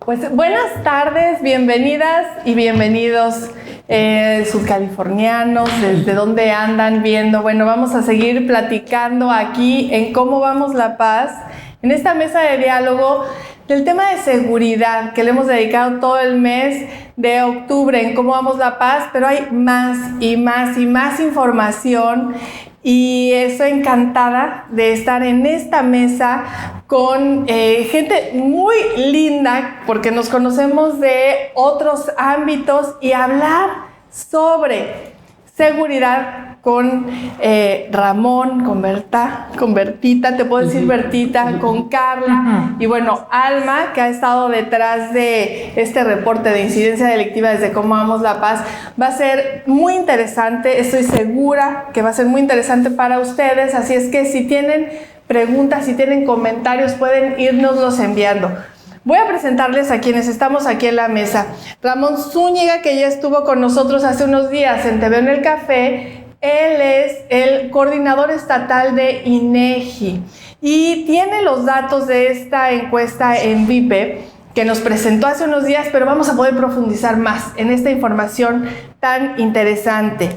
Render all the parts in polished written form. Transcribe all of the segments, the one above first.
Pues buenas tardes, bienvenidas y bienvenidos sudcalifornianos, desde dónde andan viendo. Bueno, vamos a seguir platicando aquí en Cómo Vamos La Paz, en esta mesa de diálogo del tema de seguridad que le hemos dedicado todo el mes de octubre en Cómo Vamos La Paz, pero hay más y más y más información. Y estoy encantada de estar en esta mesa con gente muy linda, porque nos conocemos de otros ámbitos, y hablar sobre seguridad con Ramón, con Bertita, te puedo decir Bertita, con Carla, y bueno, Alma, que ha estado detrás de este reporte de incidencia delictiva desde Cómo Vamos La Paz. Va a ser muy interesante, estoy segura que va a ser muy interesante para ustedes, así es que si tienen preguntas, si tienen comentarios, pueden irnoslos enviando. Voy a presentarles a quienes estamos aquí en la mesa. Ramón Zúñiga, que ya estuvo con nosotros hace unos días en TV en el Café. Él es el coordinador estatal de INEGI y tiene los datos de esta encuesta en VIPE que nos presentó hace unos días, pero vamos a poder profundizar más en esta información tan interesante.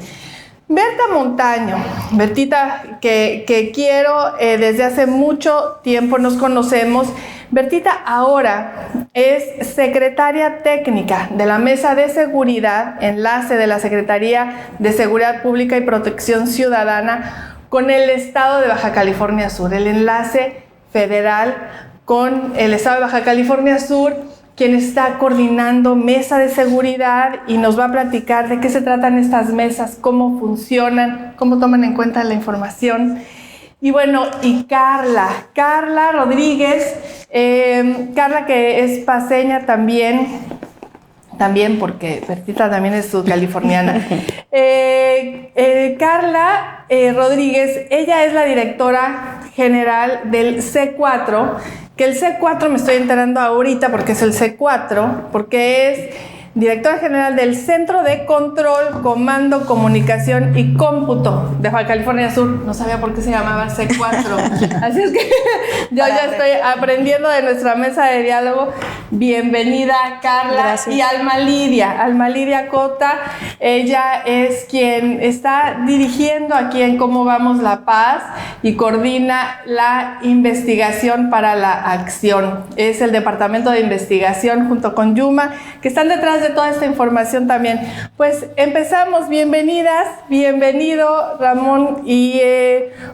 Berta Montaño, Bertita, que quiero desde hace mucho tiempo, nos conocemos. Bertita ahora es secretaria técnica de la Mesa de Seguridad, enlace de la Secretaría de Seguridad Pública y Protección Ciudadana con el Estado de Baja California Sur, el enlace federal con el Estado de Baja California Sur, quien está coordinando mesa de seguridad, y nos va a platicar de qué se tratan estas mesas, cómo funcionan, cómo toman en cuenta la información. Y bueno, y Carla Rodríguez, Carla, que es paceña también porque Bertita también es sudcaliforniana. Carla Rodríguez, ella es la directora general del C4, que el C4 me estoy enterando ahorita porque es el C4, porque es directora general del Centro de Control, Comando, Comunicación y Cómputo de Baja California Sur. No sabía por qué se llamaba C4. Así es que yo ya estoy aprendiendo de nuestra mesa de diálogo. Bienvenida, Carla. Gracias. Y Alma Lidia Cota. Ella es quien está dirigiendo aquí en Cómo Vamos La Paz y coordina la investigación para la acción. Es el Departamento de Investigación junto con Yuma, que están detrás de toda esta información también. Pues empezamos. Bienvenidas, bienvenido Ramón, y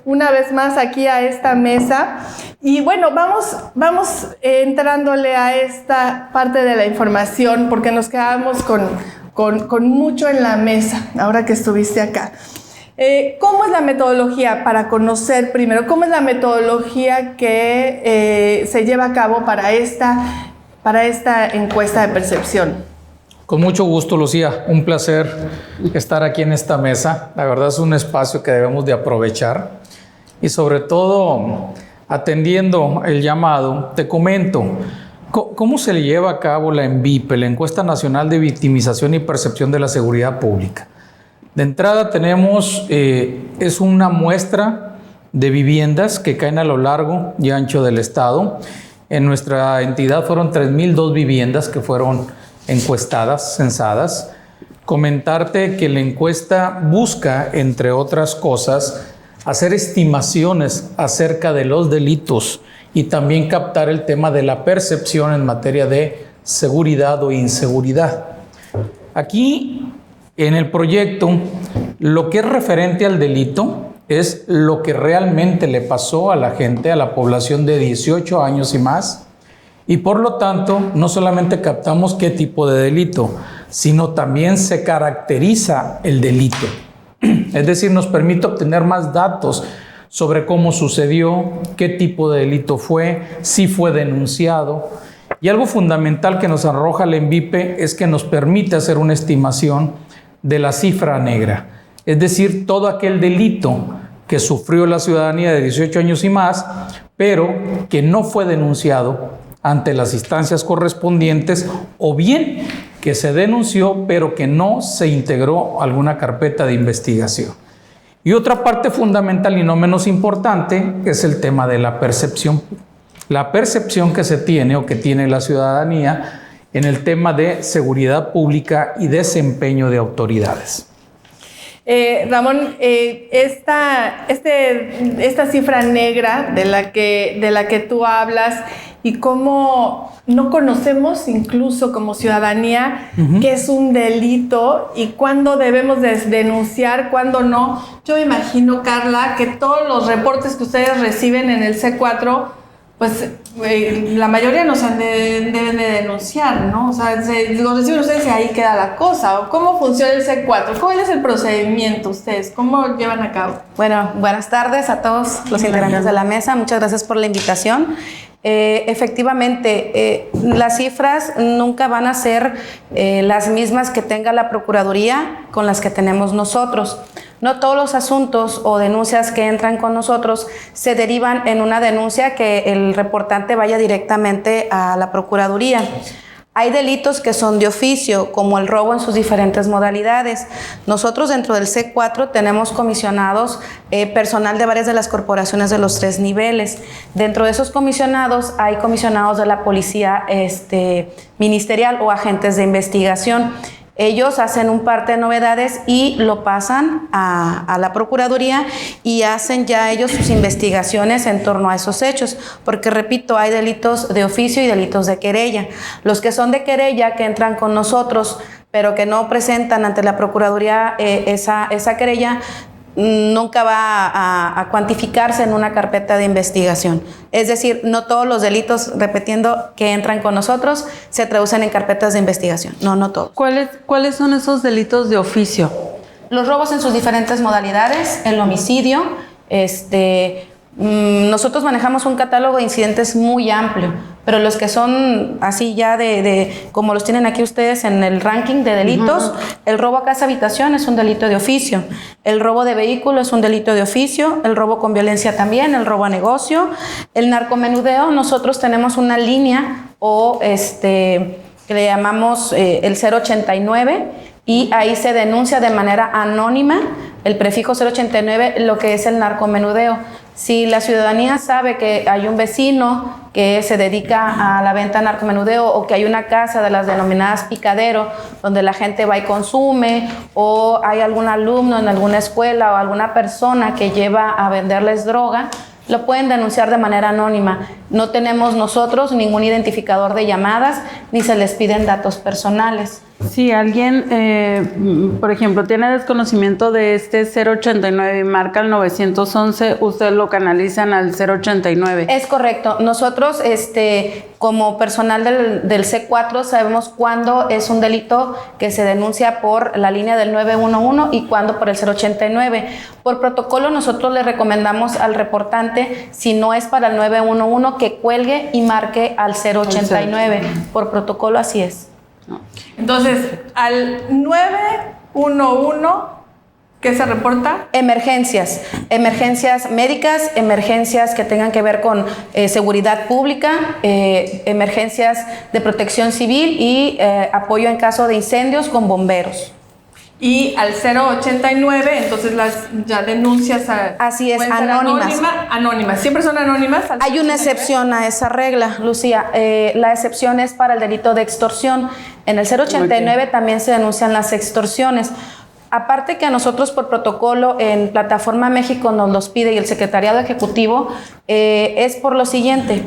una vez más aquí a esta mesa. Y bueno, vamos entrándole a esta parte de la información, porque nos quedamos con mucho en la mesa ahora que estuviste acá. ¿Cómo es la metodología para conocer primero? ¿Cómo es la metodología que se lleva a cabo para esta encuesta de percepción? Con mucho gusto, Lucía. Un placer estar aquí en esta mesa. La verdad es un espacio que debemos de aprovechar, y sobre todo atendiendo el llamado, te comento cómo se le lleva a cabo la ENVIPE, la Encuesta Nacional de Victimización y Percepción de la Seguridad Pública. De entrada tenemos, es una muestra de viviendas que caen a lo largo y ancho del estado. En nuestra entidad fueron 3,002 viviendas que fueron encuestadas, censadas. Comentarte que la encuesta busca, entre otras cosas, hacer estimaciones acerca de los delitos y también captar el tema de la percepción en materia de seguridad o inseguridad. Aquí, en el proyecto, lo que es referente al delito es lo que realmente le pasó a la gente, a la población de 18 años y más, y por lo tanto no solamente captamos qué tipo de delito, sino también se caracteriza el delito. Es decir, nos permite obtener más datos sobre cómo sucedió, qué tipo de delito fue, si fue denunciado. Y algo fundamental que nos arroja la ENVIPE es que nos permite hacer una estimación de la cifra negra, es decir, todo aquel delito que sufrió la ciudadanía de 18 años y más, pero que no fue denunciado ante las instancias correspondientes, o bien que se denunció pero que no se integró a alguna carpeta de investigación. Y otra parte fundamental y no menos importante es el tema de la percepción. La percepción que se tiene o que tiene la ciudadanía en el tema de seguridad pública y desempeño de autoridades. Ramón, esta cifra negra de la que tú hablas y cómo no conocemos incluso como ciudadanía qué es un delito y cuándo debemos denunciar, cuándo no. Yo me imagino, Carla, que todos los reportes que ustedes reciben en el C4, pues la mayoría no se deben de denunciar, ¿no? O sea, los reciben ustedes y ahí queda la cosa. ¿O cómo funciona el C4? ¿Cuál es el procedimiento ustedes? ¿Cómo llevan a cabo? Bueno, buenas tardes a todos los integrantes de la mesa. Muchas gracias por la invitación. Efectivamente, las cifras nunca van a ser las mismas que tenga la Procuraduría con las que tenemos nosotros. No todos los asuntos o denuncias que entran con nosotros se derivan en una denuncia que el reportante vaya directamente a la Procuraduría. Hay delitos que son de oficio, como el robo en sus diferentes modalidades. Nosotros dentro del C4 tenemos comisionados personal de varias de las corporaciones de los 3 niveles. Dentro de esos comisionados hay comisionados de la policía ministerial o agentes de investigación. Ellos hacen un parte de novedades y lo pasan a la Procuraduría y hacen ya ellos sus investigaciones en torno a esos hechos, porque repito, hay delitos de oficio y delitos de querella. Los que son de querella, que entran con nosotros, pero que no presentan ante la Procuraduría esa querella, nunca va a cuantificarse en una carpeta de investigación. Es decir, no todos los delitos, repitiendo, que entran con nosotros se traducen en carpetas de investigación. No todos. ¿Cuáles son esos delitos de oficio? Los robos en sus diferentes modalidades, el homicidio, nosotros manejamos un catálogo de incidentes muy amplio, pero los que son así ya como los tienen aquí ustedes en el ranking de delitos, el robo a casa habitación es un delito de oficio, el robo de vehículo es un delito de oficio, el robo con violencia también, el robo a negocio, el narcomenudeo. Nosotros tenemos una línea que le llamamos el 089 y ahí se denuncia de manera anónima el prefijo 089 lo que es el narcomenudeo. Si la ciudadanía sabe que hay un vecino que se dedica a la venta de narcomenudeo o que hay una casa de las denominadas picadero donde la gente va y consume, o hay algún alumno en alguna escuela o alguna persona que lleva a venderles droga, lo pueden denunciar de manera anónima. No tenemos nosotros ningún identificador de llamadas ni se les piden datos personales. Si alguien, por ejemplo, tiene desconocimiento de este 089 y marca el 911, ustedes lo canalizan al 089. Es correcto. Nosotros, como personal del C4, sabemos cuándo es un delito que se denuncia por la línea del 911 y cuándo por el 089. Por protocolo, nosotros le recomendamos al reportante, si no es para el 911, que cuelgue y marque al 089. Por protocolo, así es. Entonces, al 911, ¿qué se reporta? Emergencias médicas, emergencias que tengan que ver con seguridad pública, emergencias de protección civil y apoyo en caso de incendios con bomberos. Y al 089, entonces las ya denuncias así es, anónimas. Siempre son anónimas. Hay una excepción a esa regla, Lucía. La excepción es para el delito de extorsión. En el 089 también se denuncian las extorsiones. Aparte que a nosotros por protocolo en Plataforma México nos los pide y el Secretariado Ejecutivo, es por lo siguiente.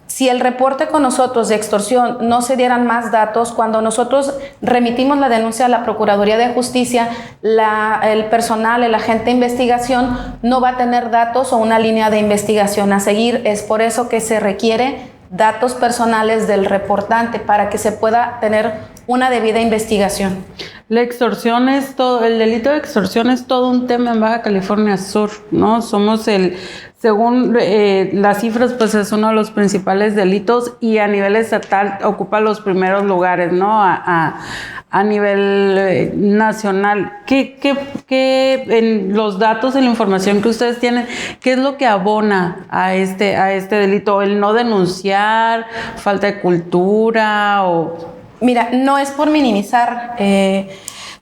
Si el reporte con nosotros de extorsión no se dieran más datos, cuando nosotros remitimos la denuncia a la Procuraduría de Justicia, el personal, el agente de investigación no va a tener datos o una línea de investigación a seguir. Es por eso que se requiere datos personales del reportante para que se pueda tener una debida investigación. La extorsión es todo, el delito de extorsión es todo un tema en Baja California Sur, ¿no? Según las cifras, pues es uno de los principales delitos y a nivel estatal ocupa los primeros lugares, ¿no? A nivel nacional. ¿Qué en los datos, en la información que ustedes tienen, qué es lo que abona a este delito? ¿El no denunciar, falta de cultura o...? Mira, no es por minimizar,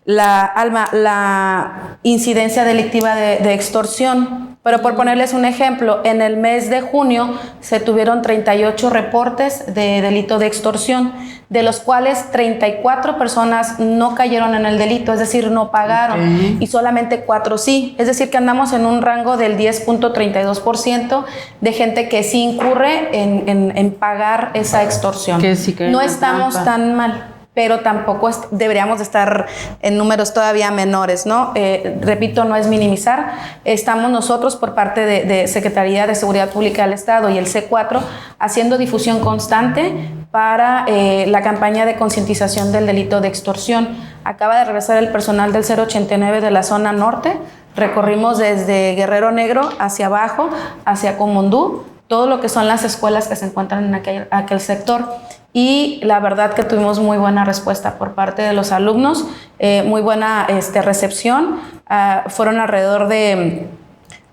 la incidencia delictiva de extorsión. Pero por ponerles un ejemplo, en el mes de junio se tuvieron 38 reportes de delito de extorsión, de los cuales 34 personas no cayeron en el delito, es decir, no pagaron, y solamente 4 sí. Es decir, que andamos en un rango del 10.32% de gente que sí incurre en pagar esa extorsión. Que sí no estamos tan mal, pero tampoco deberíamos de estar en números todavía menores, ¿no? Repito, no es minimizar. Estamos nosotros por parte de Secretaría de Seguridad Pública del Estado y el C4 haciendo difusión constante para la campaña de concientización del delito de extorsión. Acaba de regresar el personal del 089 de la zona norte. Recorrimos desde Guerrero Negro hacia abajo, hacia Comondú, todo lo que son las escuelas que se encuentran en aquel sector. Y la verdad que tuvimos muy buena respuesta por parte de los alumnos, muy buena recepción. Fueron alrededor de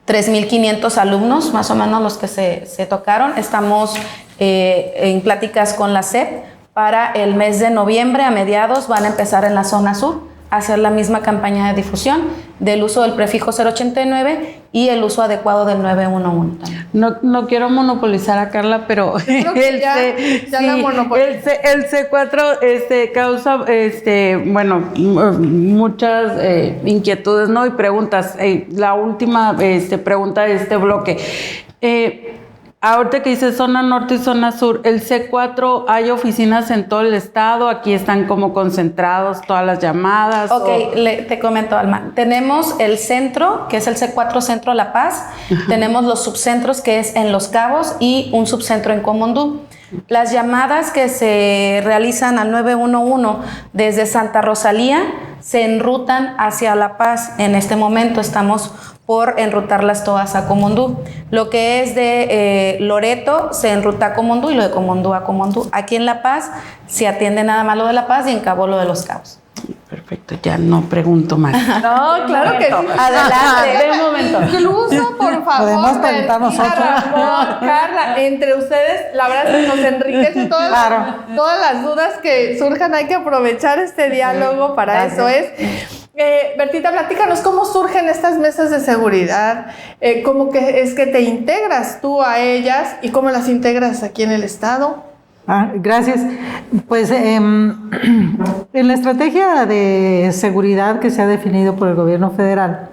3.500 alumnos, más o menos los que se tocaron. Estamos en pláticas con la SEP para el mes de noviembre, a mediados, van a empezar en la zona sur a hacer la misma campaña de difusión del uso del prefijo 089 y el uso adecuado del 911 también. No quiero monopolizar a Carla, pero creo que ya la monopolizó. el C4 causa bueno, muchas inquietudes, ¿no? Y preguntas. La última pregunta de este bloque. Ahorita que dice zona norte y zona sur, el C4, ¿hay oficinas en todo el estado? Aquí están como concentrados todas las llamadas. Ok, te comento, Alma. Tenemos el centro, que es el C4 Centro La Paz. Tenemos los subcentros, que es en Los Cabos, y un subcentro en Comondú. Las llamadas que se realizan al 911 desde Santa Rosalía se enrutan hacia La Paz. En este momento estamos por enrutarlas todas a Comondú. Lo que es de Loreto se enruta a Comondú y lo de Comondú a Comondú. Aquí en La Paz se atiende nada más lo de La Paz y en Cabo lo de Los Cabos. Perfecto, ya no pregunto más. No, claro que sí. Adelante. De momento. Incluso, por favor, Podemos preguntar nosotros. Ramón, Carla, entre ustedes, la verdad es que nos enriquece todas las dudas que surjan. Hay que aprovechar este diálogo para eso. Bertita, platícanos cómo surgen estas mesas de seguridad, cómo que es que te integras tú a ellas y cómo las integras aquí en el estado. Gracias. Pues en la estrategia de seguridad que se ha definido por el gobierno federal,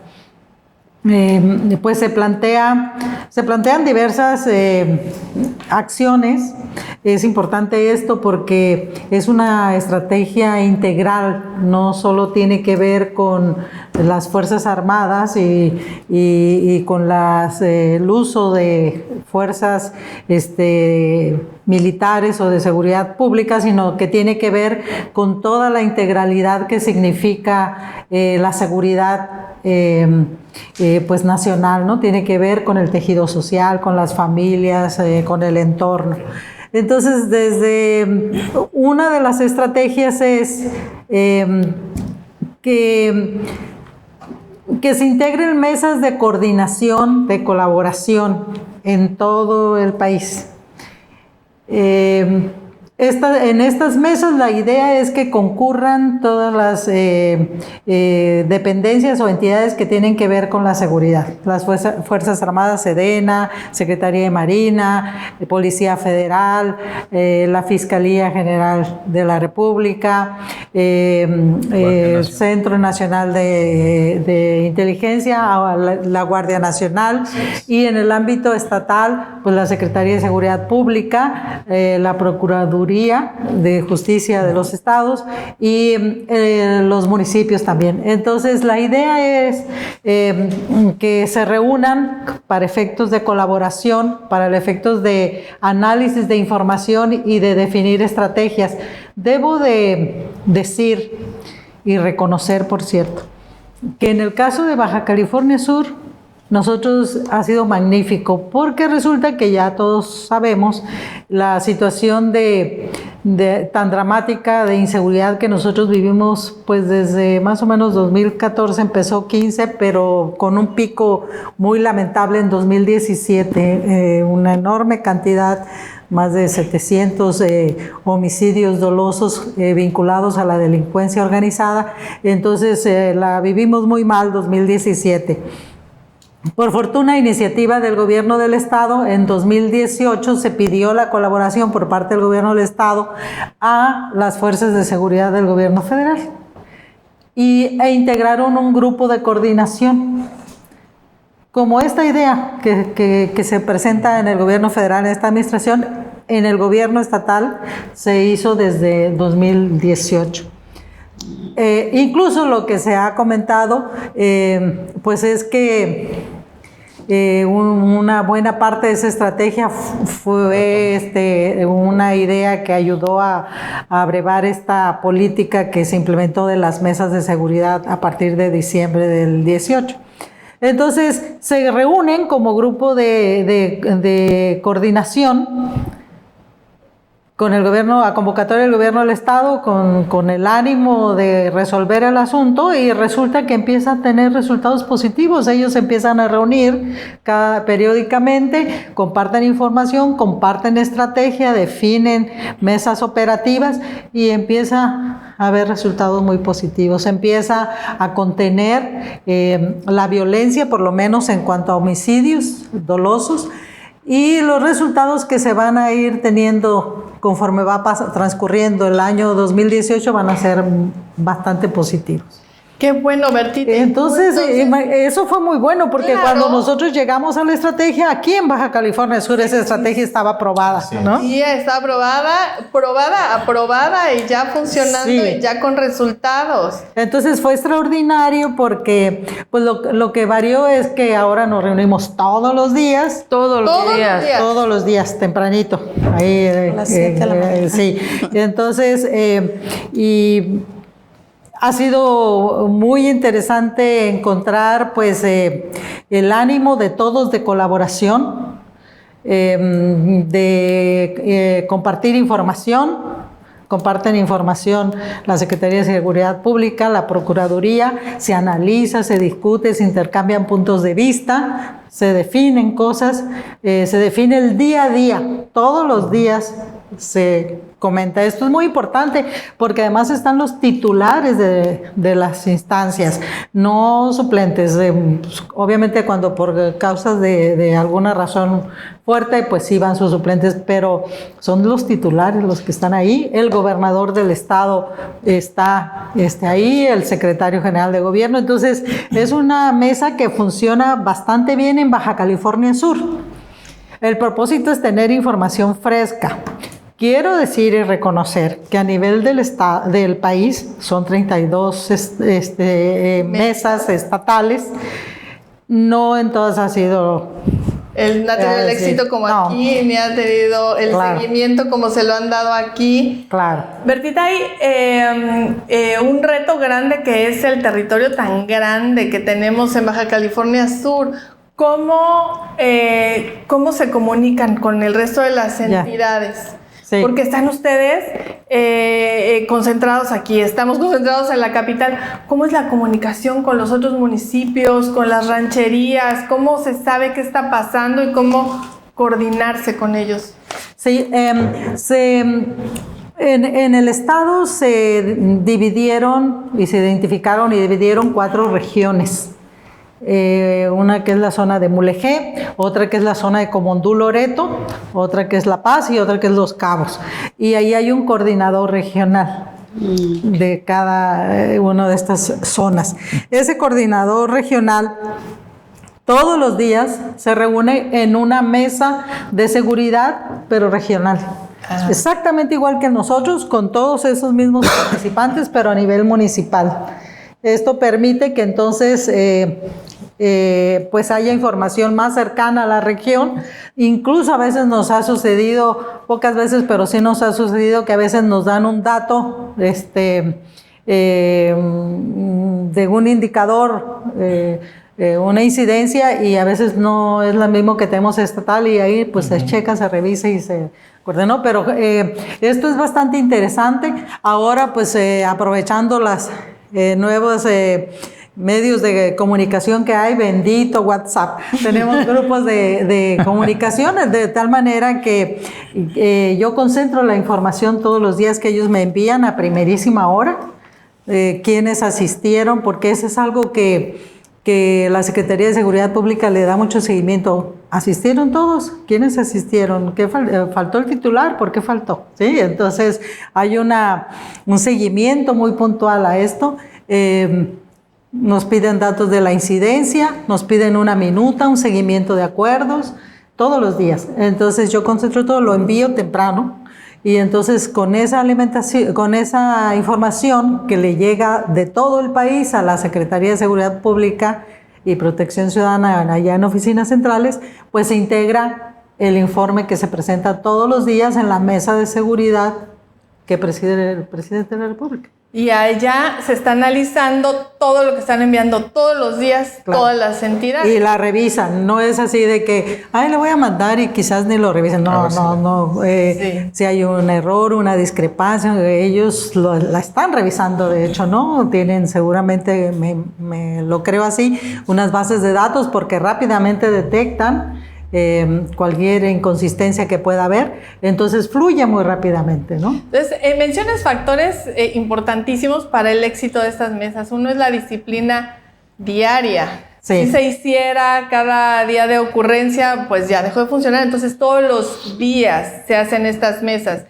pues se plantean diversas acciones. Es importante esto porque es una estrategia integral, no solo tiene que ver con las Fuerzas Armadas y con el uso de fuerzas militares o de seguridad pública, sino que tiene que ver con toda la integralidad que significa la seguridad pues nacional, ¿no? Tiene que ver con el tejido social, con las familias, con el entorno. Entonces, desde una de las estrategias es que se integren mesas de coordinación, de colaboración en todo el país. En estas mesas la idea es que concurran todas las dependencias o entidades que tienen que ver con la seguridad. Las Fuerzas Armadas, SEDENA, Secretaría de Marina, Policía Federal, la Fiscalía General de la República, el Centro Nacional de Inteligencia, la Guardia Nacional, y en el ámbito estatal, pues la Secretaría de Seguridad Pública, la Procuraduría de Justicia de los estados y los municipios también. Entonces, la idea es que se reúnan para efectos de colaboración, para efectos de análisis de información y de definir estrategias. Debo de decir y reconocer, por cierto, que en el caso de Baja California Sur, nosotros ha sido magnífico, porque resulta que ya todos sabemos la situación tan dramática de inseguridad que nosotros vivimos, pues desde más o menos 2014, empezó 15, pero con un pico muy lamentable en 2017, una enorme cantidad más de 700 homicidios dolosos vinculados a la delincuencia organizada. Entonces la vivimos muy mal 2017. Por fortuna, iniciativa del gobierno del estado, en 2018 se pidió la colaboración por parte del gobierno del estado a las fuerzas de seguridad del gobierno federal e integraron un grupo de coordinación. Como esta idea que se presenta en el gobierno federal, en esta administración, en el gobierno estatal se hizo desde 2018. Incluso lo que se ha comentado, pues es que una buena parte de esa estrategia fue una idea que ayudó a abrevar esta política que se implementó de las mesas de seguridad a partir de diciembre del 18. Entonces se reúnen como grupo de coordinación con el gobierno, a convocatoria del gobierno del estado, con el ánimo de resolver el asunto, y resulta que empieza a tener resultados positivos. Ellos se empiezan a reunir periódicamente, comparten información, comparten estrategia, definen mesas operativas y empieza a haber resultados muy positivos. Se empieza a contener la violencia, por lo menos en cuanto a homicidios dolosos, y los resultados que se van a ir teniendo conforme va transcurriendo el año 2018 van a ser bastante positivos. Qué bueno, Bertita. Entonces, eso fue muy bueno, porque claro, cuando nosotros llegamos a la estrategia, aquí en Baja California Sur, esa estrategia estaba aprobada, ¿no? Sí, está aprobada y ya funcionando, sí, y ya con resultados. Entonces fue extraordinario porque pues lo que varió es que ahora nos reunimos todos los días. Todos los días, tempranito. Ahí, a las 7 de la mañana. Sí, entonces, y ha sido muy interesante encontrar pues el ánimo de todos de colaboración, de compartir información. Comparten información la Secretaría de Seguridad Pública, la Procuraduría, se analiza, se discute, se intercambian puntos de vista, se definen cosas, se define el día a día, todos los días se comenta. Esto es muy importante porque además están los titulares de las instancias, no suplentes. Obviamente cuando por causas de alguna razón fuerte, pues sí van sus suplentes, pero son los titulares los que están ahí. El gobernador del estado está ahí, el secretario general de gobierno. Entonces es una mesa que funciona bastante bien en Baja California Sur. El propósito es tener información fresca. Quiero decir y reconocer que a nivel del país son 32 mesas estatales. No en todas ha sido... No ha tenido el éxito como no, aquí, ni ha tenido el seguimiento como se lo han dado aquí. Claro. Bertita, hay un reto grande que es el territorio tan grande que tenemos en Baja California Sur. ¿Cómo se comunican con el resto de las entidades? Sí. Porque están ustedes concentrados aquí, estamos concentrados en la capital. ¿Cómo es la comunicación con los otros municipios, con las rancherías? ¿Cómo se sabe qué está pasando y cómo coordinarse con ellos? Sí, en el estado se dividieron y se identificaron y dividieron 4 regiones. Una que es la zona de Mulegé, otra que es la zona de Comondú Loreto, otra que es La Paz y otra que es Los Cabos. Y ahí hay un coordinador regional de cada una de estas zonas. Ese coordinador regional todos los días se reúne en una mesa de seguridad, pero regional. Exactamente igual que nosotros, con todos esos mismos participantes, pero a nivel municipal. Esto permite que entonces pues haya información más cercana a la región. Incluso a veces nos ha sucedido, pocas veces, pero sí nos ha sucedido que a veces nos dan un dato de un indicador, una incidencia, y a veces no es lo mismo que tenemos estatal, y ahí pues se checa, se revisa y se coordinó. Pero esto es bastante interesante. Ahora pues aprovechando las nuevas medios de comunicación que hay, bendito WhatsApp. Tenemos grupos de comunicaciones de tal manera que yo concentro la información todos los días que ellos me envían a primerísima hora, quiénes asistieron, porque eso es algo que la Secretaría de Seguridad Pública le da mucho seguimiento. ¿Asistieron todos? ¿Quiénes asistieron? ¿Qué faltó el titular? ¿Por qué faltó? ¿Sí? Entonces hay un seguimiento muy puntual a esto. Nos piden datos de la incidencia, nos piden una minuta, un seguimiento de acuerdos, todos los días. Entonces yo concentro todo, lo envío temprano y entonces con esa alimentación, con esa información que le llega de todo el país a la Secretaría de Seguridad Pública y Protección Ciudadana allá en oficinas centrales, pues se integra el informe que se presenta todos los días en la mesa de seguridad que preside el presidente de la República. Y allá se está analizando todo lo que están enviando todos los días, claro, todas las entidades. Y la revisan, no es así de que, ay, le voy a mandar y quizás ni lo revisen. No, no. Sí. Si hay un error, una discrepancia, ellos la están revisando, de hecho, ¿no? Tienen seguramente, me lo creo así, unas bases de datos porque rápidamente detectan cualquier inconsistencia que pueda haber, entonces fluye muy rápidamente, ¿no? Entonces, mencionas factores importantísimos para el éxito de estas mesas. Uno es la disciplina diaria. Sí. Si se hiciera cada día de ocurrencia, pues ya dejó de funcionar. Entonces, todos los días se hacen estas mesas.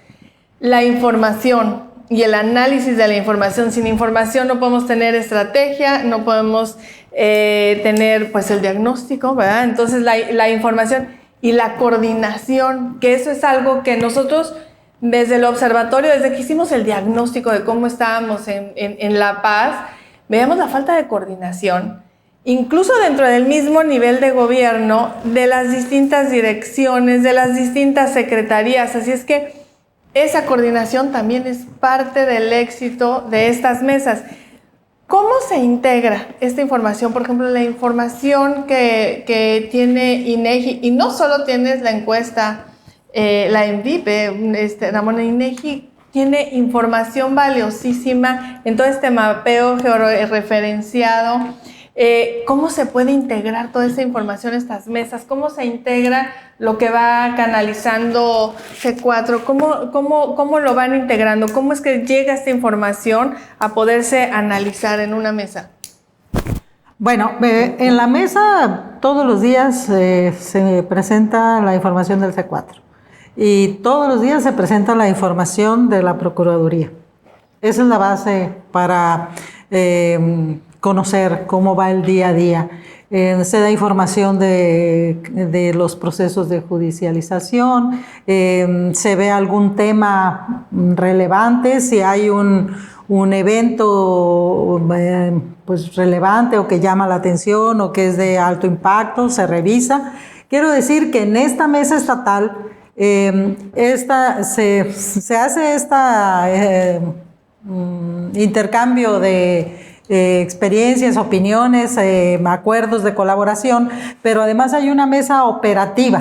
La información y el análisis de la información. Sin información no podemos tener estrategia, no podemos tener pues el diagnóstico, ¿verdad? Entonces la información y la coordinación, que eso es algo que nosotros desde el observatorio, desde que hicimos el diagnóstico de cómo estábamos en La Paz, veíamos la falta de coordinación, incluso dentro del mismo nivel de gobierno, de las distintas direcciones, de las distintas secretarías, así es que esa coordinación también es parte del éxito de estas mesas. ¿Cómo se integra esta información? Por ejemplo, la información que tiene INEGI, y no solo tienes la encuesta, la ENVIPE, Ramón, INEGI tiene información valiosísima en todo este mapeo georreferenciado. ¿Cómo se puede integrar toda esta información en estas mesas? ¿Cómo se integra lo que va canalizando C4? ¿Cómo lo van integrando? ¿Cómo es que llega esta información a poderse analizar en una mesa? Bueno, en la mesa todos los días se presenta la información del C4 y todos los días se presenta la información de la Procuraduría. Esa es la base para conocer cómo va el día a día. Se da información de los procesos de judicialización, se ve algún tema relevante, si hay un evento pues relevante o que llama la atención o que es de alto impacto, se revisa. Quiero decir que en esta mesa estatal se hace intercambio de experiencias, opiniones, acuerdos de colaboración, pero además hay una mesa operativa,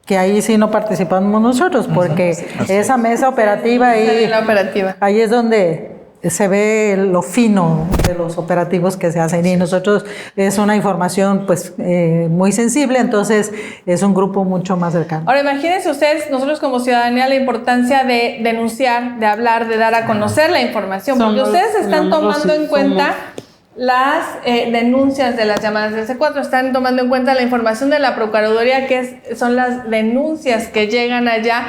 que ahí sí no participamos nosotros, porque esa mesa operativa, ahí es donde se ve lo fino de los operativos que se hacen, y nosotros es una información pues muy sensible, entonces es un grupo mucho más cercano. Ahora imagínense ustedes, nosotros como ciudadanía, la importancia de denunciar, de hablar, de dar a conocer la información, porque ustedes están tomando en cuenta las denuncias de las llamadas del C4, están tomando en cuenta la información de la Procuraduría, son las denuncias que llegan allá,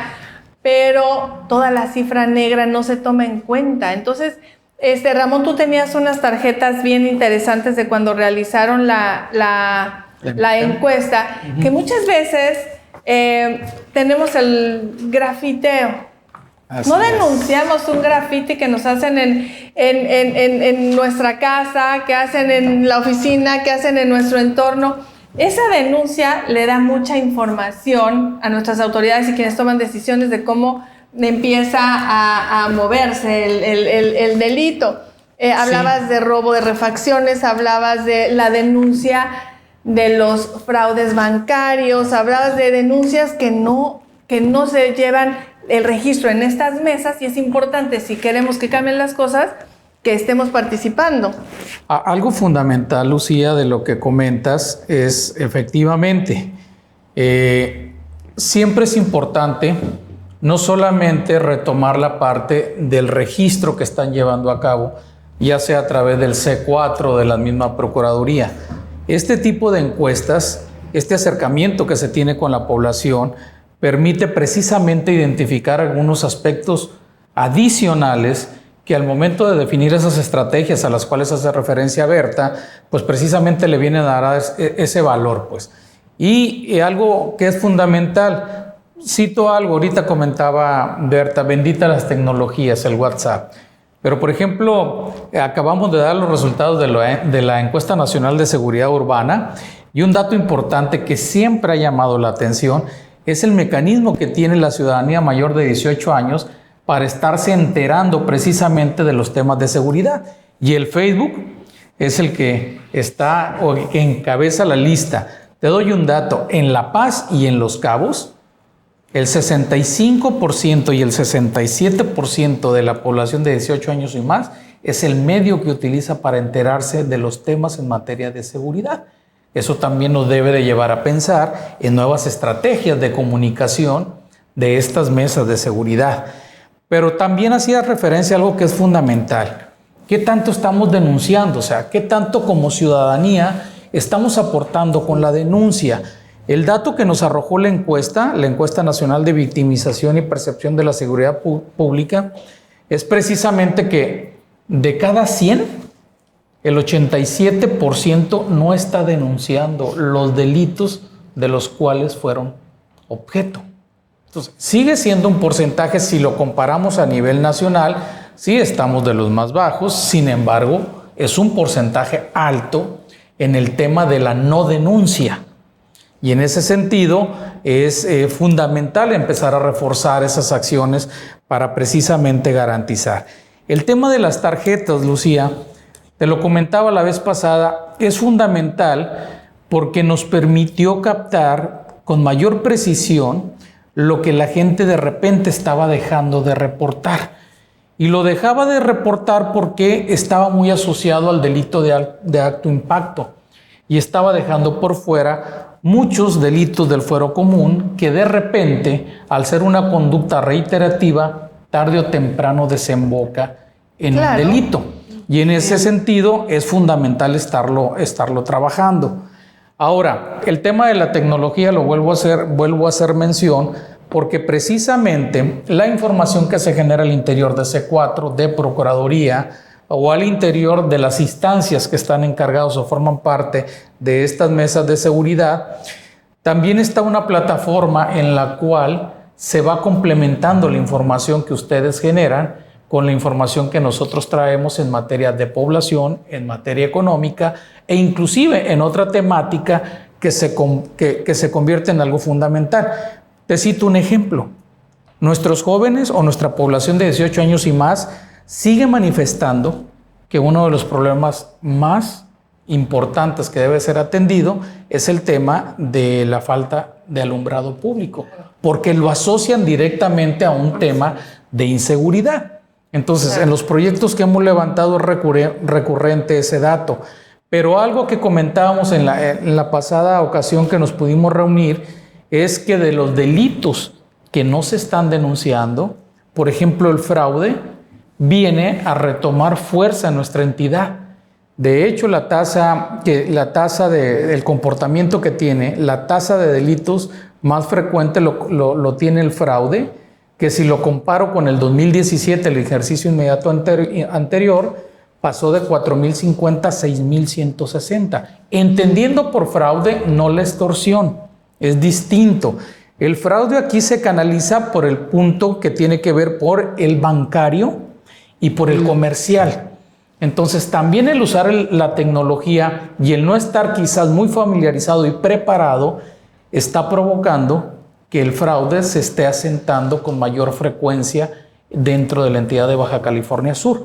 pero toda la cifra negra no se toma en cuenta. Entonces, Ramón, tú tenías unas tarjetas bien interesantes de cuando realizaron la encuesta, que muchas veces tenemos el grafiteo. Así no denunciamos un grafiti que nos hacen en nuestra casa, que hacen en la oficina, que hacen en nuestro entorno. Esa denuncia le da mucha información a nuestras autoridades y quienes toman decisiones de cómo empieza a moverse el delito. Hablabas de robo de refacciones, hablabas de la denuncia de los fraudes bancarios, hablabas de denuncias que no se llevan el registro en estas mesas, y es importante, si queremos que cambien las cosas, que estemos participando. Algo fundamental, Lucía, de lo que comentas es efectivamente, siempre es importante no solamente retomar la parte del registro que están llevando a cabo, ya sea a través del C4 de la misma Procuraduría. Este tipo de encuestas, este acercamiento que se tiene con la población, permite precisamente identificar algunos aspectos adicionales que al momento de definir esas estrategias a las cuales hace referencia Berta, pues precisamente le vienen a dar ese valor, pues. Y algo que es fundamental, cito algo, ahorita comentaba Berta, bendita las tecnologías, el WhatsApp. Pero, por ejemplo, acabamos de dar los resultados de la Encuesta Nacional de Seguridad Urbana, y un dato importante que siempre ha llamado la atención es el mecanismo que tiene la ciudadanía mayor de 18 años para estarse enterando precisamente de los temas de seguridad. Y el Facebook es el que está o que encabeza la lista. Te doy un dato, en La Paz y en Los Cabos, el 65% y el 67% de la población de 18 años y más es el medio que utiliza para enterarse de los temas en materia de seguridad. Eso también nos debe de llevar a pensar en nuevas estrategias de comunicación de estas mesas de seguridad. Pero también hacía referencia a algo que es fundamental. ¿Qué tanto estamos denunciando? O sea, ¿qué tanto como ciudadanía estamos aportando con la denuncia? El dato que nos arrojó la encuesta Nacional de Victimización y Percepción de la Seguridad Pública, es precisamente que de cada 100, el 87% no está denunciando los delitos de los cuales fueron objeto. Entonces, sigue siendo un porcentaje, si lo comparamos a nivel nacional, sí estamos de los más bajos, sin embargo, es un porcentaje alto en el tema de la no denuncia. Y en ese sentido es fundamental empezar a reforzar esas acciones para precisamente garantizar. El tema de las tarjetas, Lucía, te lo comentaba la vez pasada, es fundamental porque nos permitió captar con mayor precisión lo que la gente de repente estaba dejando de reportar. Y lo dejaba de reportar porque estaba muy asociado al delito de alto impacto y estaba dejando por fuera muchos delitos del fuero común que de repente, al ser una conducta reiterativa, tarde o temprano desemboca en un delito. Y en ese sentido es fundamental estarlo trabajando. Ahora, el tema de la tecnología lo vuelvo a hacer mención porque precisamente la información que se genera al interior de C4, de Procuraduría, o al interior de las instancias que están encargados o forman parte de estas mesas de seguridad, también está una plataforma en la cual se va complementando la información que ustedes generan con la información que nosotros traemos en materia de población, en materia económica e inclusive en otra temática que se convierte en algo fundamental. Te cito un ejemplo. Nuestros jóvenes o nuestra población de 18 años y más sigue manifestando que uno de los problemas más importantes que debe ser atendido es el tema de la falta de alumbrado público, porque lo asocian directamente a un tema de inseguridad. Entonces, en los proyectos que hemos levantado es recurrente ese dato. Pero algo que comentábamos en la pasada ocasión que nos pudimos reunir es que de los delitos que no se están denunciando, por ejemplo, el fraude, viene a retomar fuerza en nuestra entidad. De hecho, el comportamiento que tiene, la tasa de delitos más frecuente lo tiene el fraude, que si lo comparo con el 2017, el ejercicio inmediato anterior, pasó de 4.050 a 6.160. Entendiendo por fraude no la extorsión, es distinto. El fraude aquí se canaliza por el punto que tiene que ver por el bancario y por el comercial. Entonces también el usar la tecnología y el no estar quizás muy familiarizado y preparado está provocando que el fraude se esté asentando con mayor frecuencia dentro de la entidad de Baja California Sur.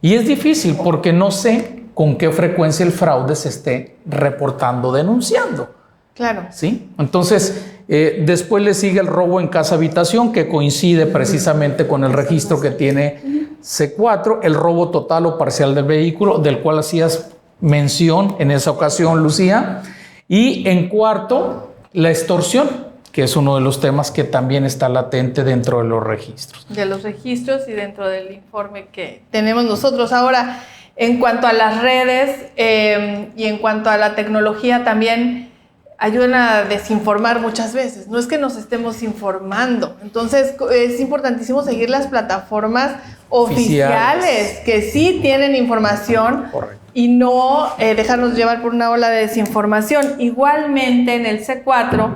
Y es difícil porque no sé con qué frecuencia el fraude se esté reportando, denunciando. Claro. ¿Sí? Entonces, después le sigue el robo en casa habitación, que coincide precisamente con el registro que tiene C4, el robo total o parcial del vehículo, del cual hacías mención en esa ocasión, Lucía. Y en cuarto, la extorsión, que es uno de los temas que también está latente dentro de los registros. De los registros y dentro del informe que tenemos nosotros. Ahora, en cuanto a las redes y en cuanto a la tecnología, también ayudan a desinformar muchas veces. No es que nos estemos informando. Entonces, es importantísimo seguir las plataformas oficiales que sí tienen información. Correcto. Y no dejarnos llevar por una ola de desinformación. Igualmente, en el C4,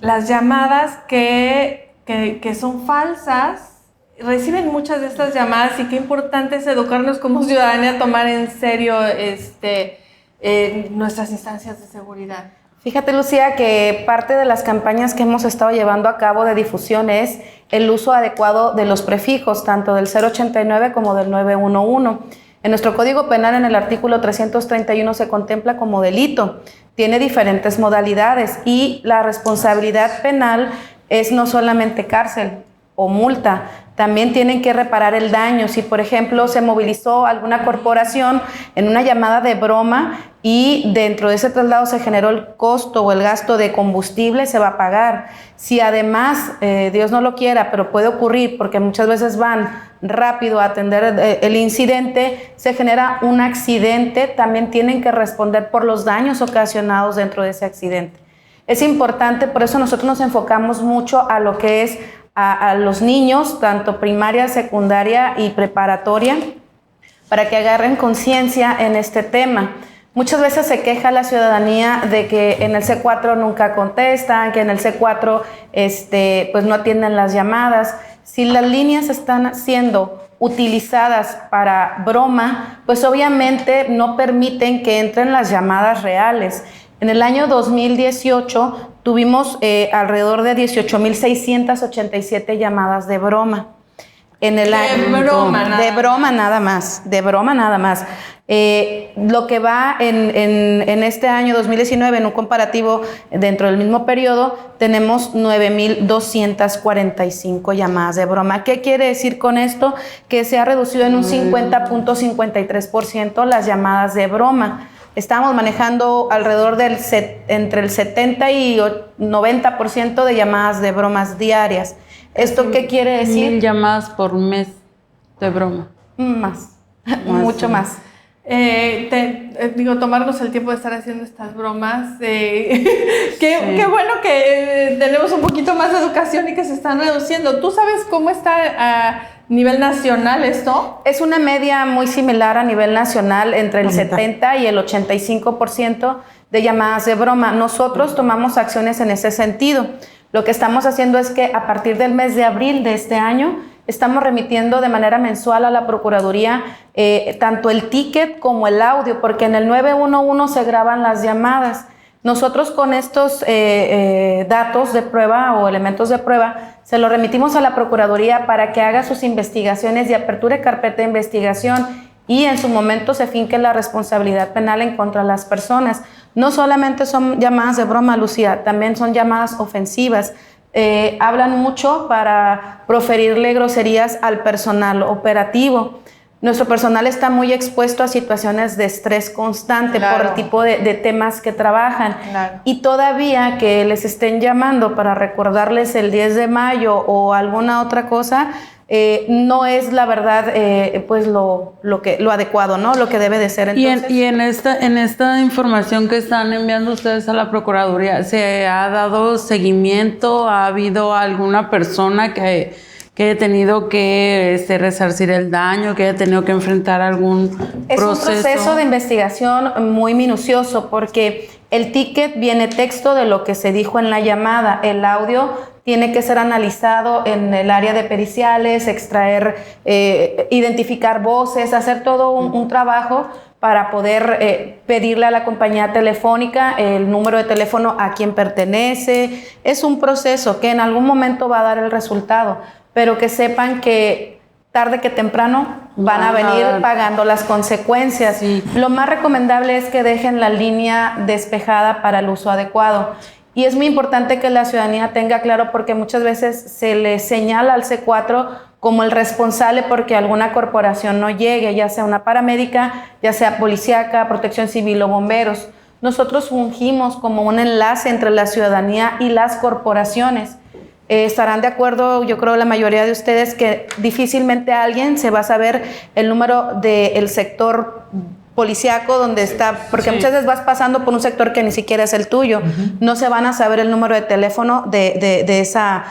las llamadas que son falsas, reciben muchas de estas llamadas, y qué importante es educarnos como ciudadanía a tomar en serio nuestras instancias de seguridad. Fíjate, Lucía, que parte de las campañas que hemos estado llevando a cabo de difusión es el uso adecuado de los prefijos, tanto del 089 como del 911. En nuestro Código Penal, en el artículo 331, se contempla como delito. Tiene diferentes modalidades y la responsabilidad penal es no solamente cárcel o multa, también tienen que reparar el daño. Si, por ejemplo, se movilizó alguna corporación en una llamada de broma y dentro de ese traslado se generó el costo o el gasto de combustible, se va a pagar. Si además, Dios no lo quiera, pero puede ocurrir porque muchas veces van rápido a atender el incidente, se genera un accidente, también tienen que responder por los daños ocasionados dentro de ese accidente. Es importante, por eso nosotros nos enfocamos mucho a lo que es a los niños, tanto primaria, secundaria y preparatoria, para que agarren conciencia en este tema. Muchas veces se queja la ciudadanía de que en el C4 nunca contestan, que en el C4 pues no atienden las llamadas. Si las líneas están siendo utilizadas para broma, pues obviamente no permiten que entren las llamadas reales. En el año 2018 tuvimos alrededor de 18,687 llamadas de broma. De broma nada más. Lo que va en este año 2019, en un comparativo dentro del mismo periodo, tenemos 9,245 llamadas de broma. ¿Qué quiere decir con esto? Que se ha reducido en un 50.53% las llamadas de broma. Estamos manejando alrededor entre el 70 y 90% de llamadas de bromas diarias. ¿Esto qué quiere decir? 1,000 llamadas por mes de broma. Mucho más. Tomarnos el tiempo de estar haciendo estas bromas. Qué bueno que tenemos un poquito más de educación y que se están reduciendo. ¿Tú sabes cómo está a nivel nacional esto? Es una media muy similar a nivel nacional, entre el 70 y el 85% de llamadas de broma. Nosotros tomamos acciones en ese sentido. Lo que estamos haciendo es que a partir del mes de abril de este año estamos remitiendo de manera mensual a la Procuraduría tanto el ticket como el audio, porque en el 911 se graban las llamadas. Nosotros con estos datos de prueba o elementos de prueba se los remitimos a la Procuraduría para que haga sus investigaciones y aperture carpeta de investigación y en su momento se finque la responsabilidad penal en contra de las personas. No solamente son llamadas de broma, Lucía, también son llamadas ofensivas. Hablan mucho para proferirle groserías al personal operativo. Nuestro personal está muy expuesto a situaciones de estrés constante por el tipo de temas que trabajan. Y todavía que les estén llamando para recordarles el 10 de mayo o alguna otra cosa, no es la verdad pues lo adecuado, ¿no? Lo que debe de ser. Entonces, y en esta información que están enviando ustedes a la Procuraduría, ¿se ha dado seguimiento? ¿Ha habido alguna persona que haya tenido que resarcir el daño, que haya tenido que enfrentar algún proceso? Es un proceso de investigación muy minucioso porque el ticket viene texto de lo que se dijo en la llamada, el audio tiene que ser analizado en el área de periciales, extraer, identificar voces, hacer todo un trabajo para poder pedirle a la compañía telefónica el número de teléfono a quien pertenece. Es un proceso que en algún momento va a dar el resultado, pero que sepan que tarde que temprano van a venir pagando las consecuencias. Sí. Lo más recomendable es que dejen la línea despejada para el uso adecuado. Y es muy importante que la ciudadanía tenga claro, porque muchas veces se le señala al C4 como el responsable porque alguna corporación no llegue, ya sea una paramédica, ya sea policíaca, protección civil o bomberos. Nosotros fungimos como un enlace entre la ciudadanía y las corporaciones. Estarán de acuerdo, yo creo la mayoría de ustedes, que difícilmente alguien se va a saber el número del sector policíaco donde está, porque muchas veces vas pasando por un sector que ni siquiera es el tuyo. No se van a saber el número de teléfono de esa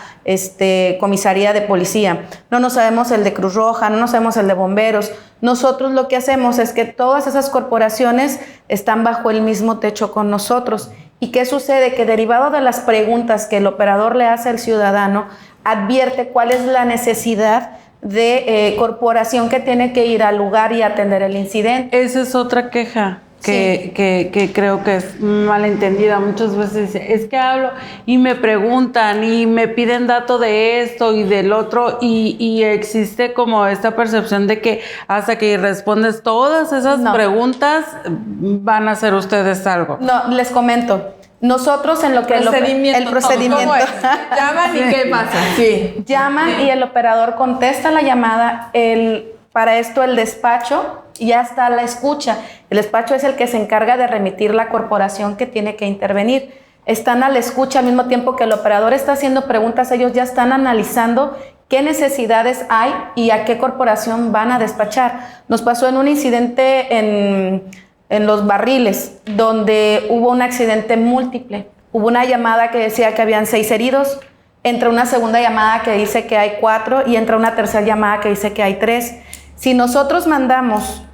comisaría de policía. No nos sabemos el de Cruz Roja, no nos sabemos el de bomberos. Nosotros lo que hacemos es que todas esas corporaciones están bajo el mismo techo con nosotros. ¿Y qué sucede? Que derivado de las preguntas que el operador le hace al ciudadano, advierte cuál es la necesidad de corporación que tiene que ir al lugar y atender el incidente. Esa es otra queja que creo que es malentendida. Muchas veces es que hablo y me preguntan y me piden dato de esto y del otro, y existe como esta percepción de que hasta que respondes todas esas preguntas van a hacer ustedes algo. No, les comento. Nosotros en lo que el procedimiento. ¿Cómo es? Llaman y ¿qué pasa? Sí. Llaman y el operador contesta la llamada. Para esto el despacho ya está a la escucha. El despacho es el que se encarga de remitir la corporación que tiene que intervenir. Están a la escucha al mismo tiempo que el operador está haciendo preguntas. Ellos ya están analizando qué necesidades hay y a qué corporación van a despachar. Nos pasó en un incidente en Los Barriles, donde hubo un accidente múltiple. Hubo una llamada que decía que habían 6 heridos, entra una segunda llamada que dice que hay 4 y entra una tercera llamada que dice que hay 3. Si nosotros mandamos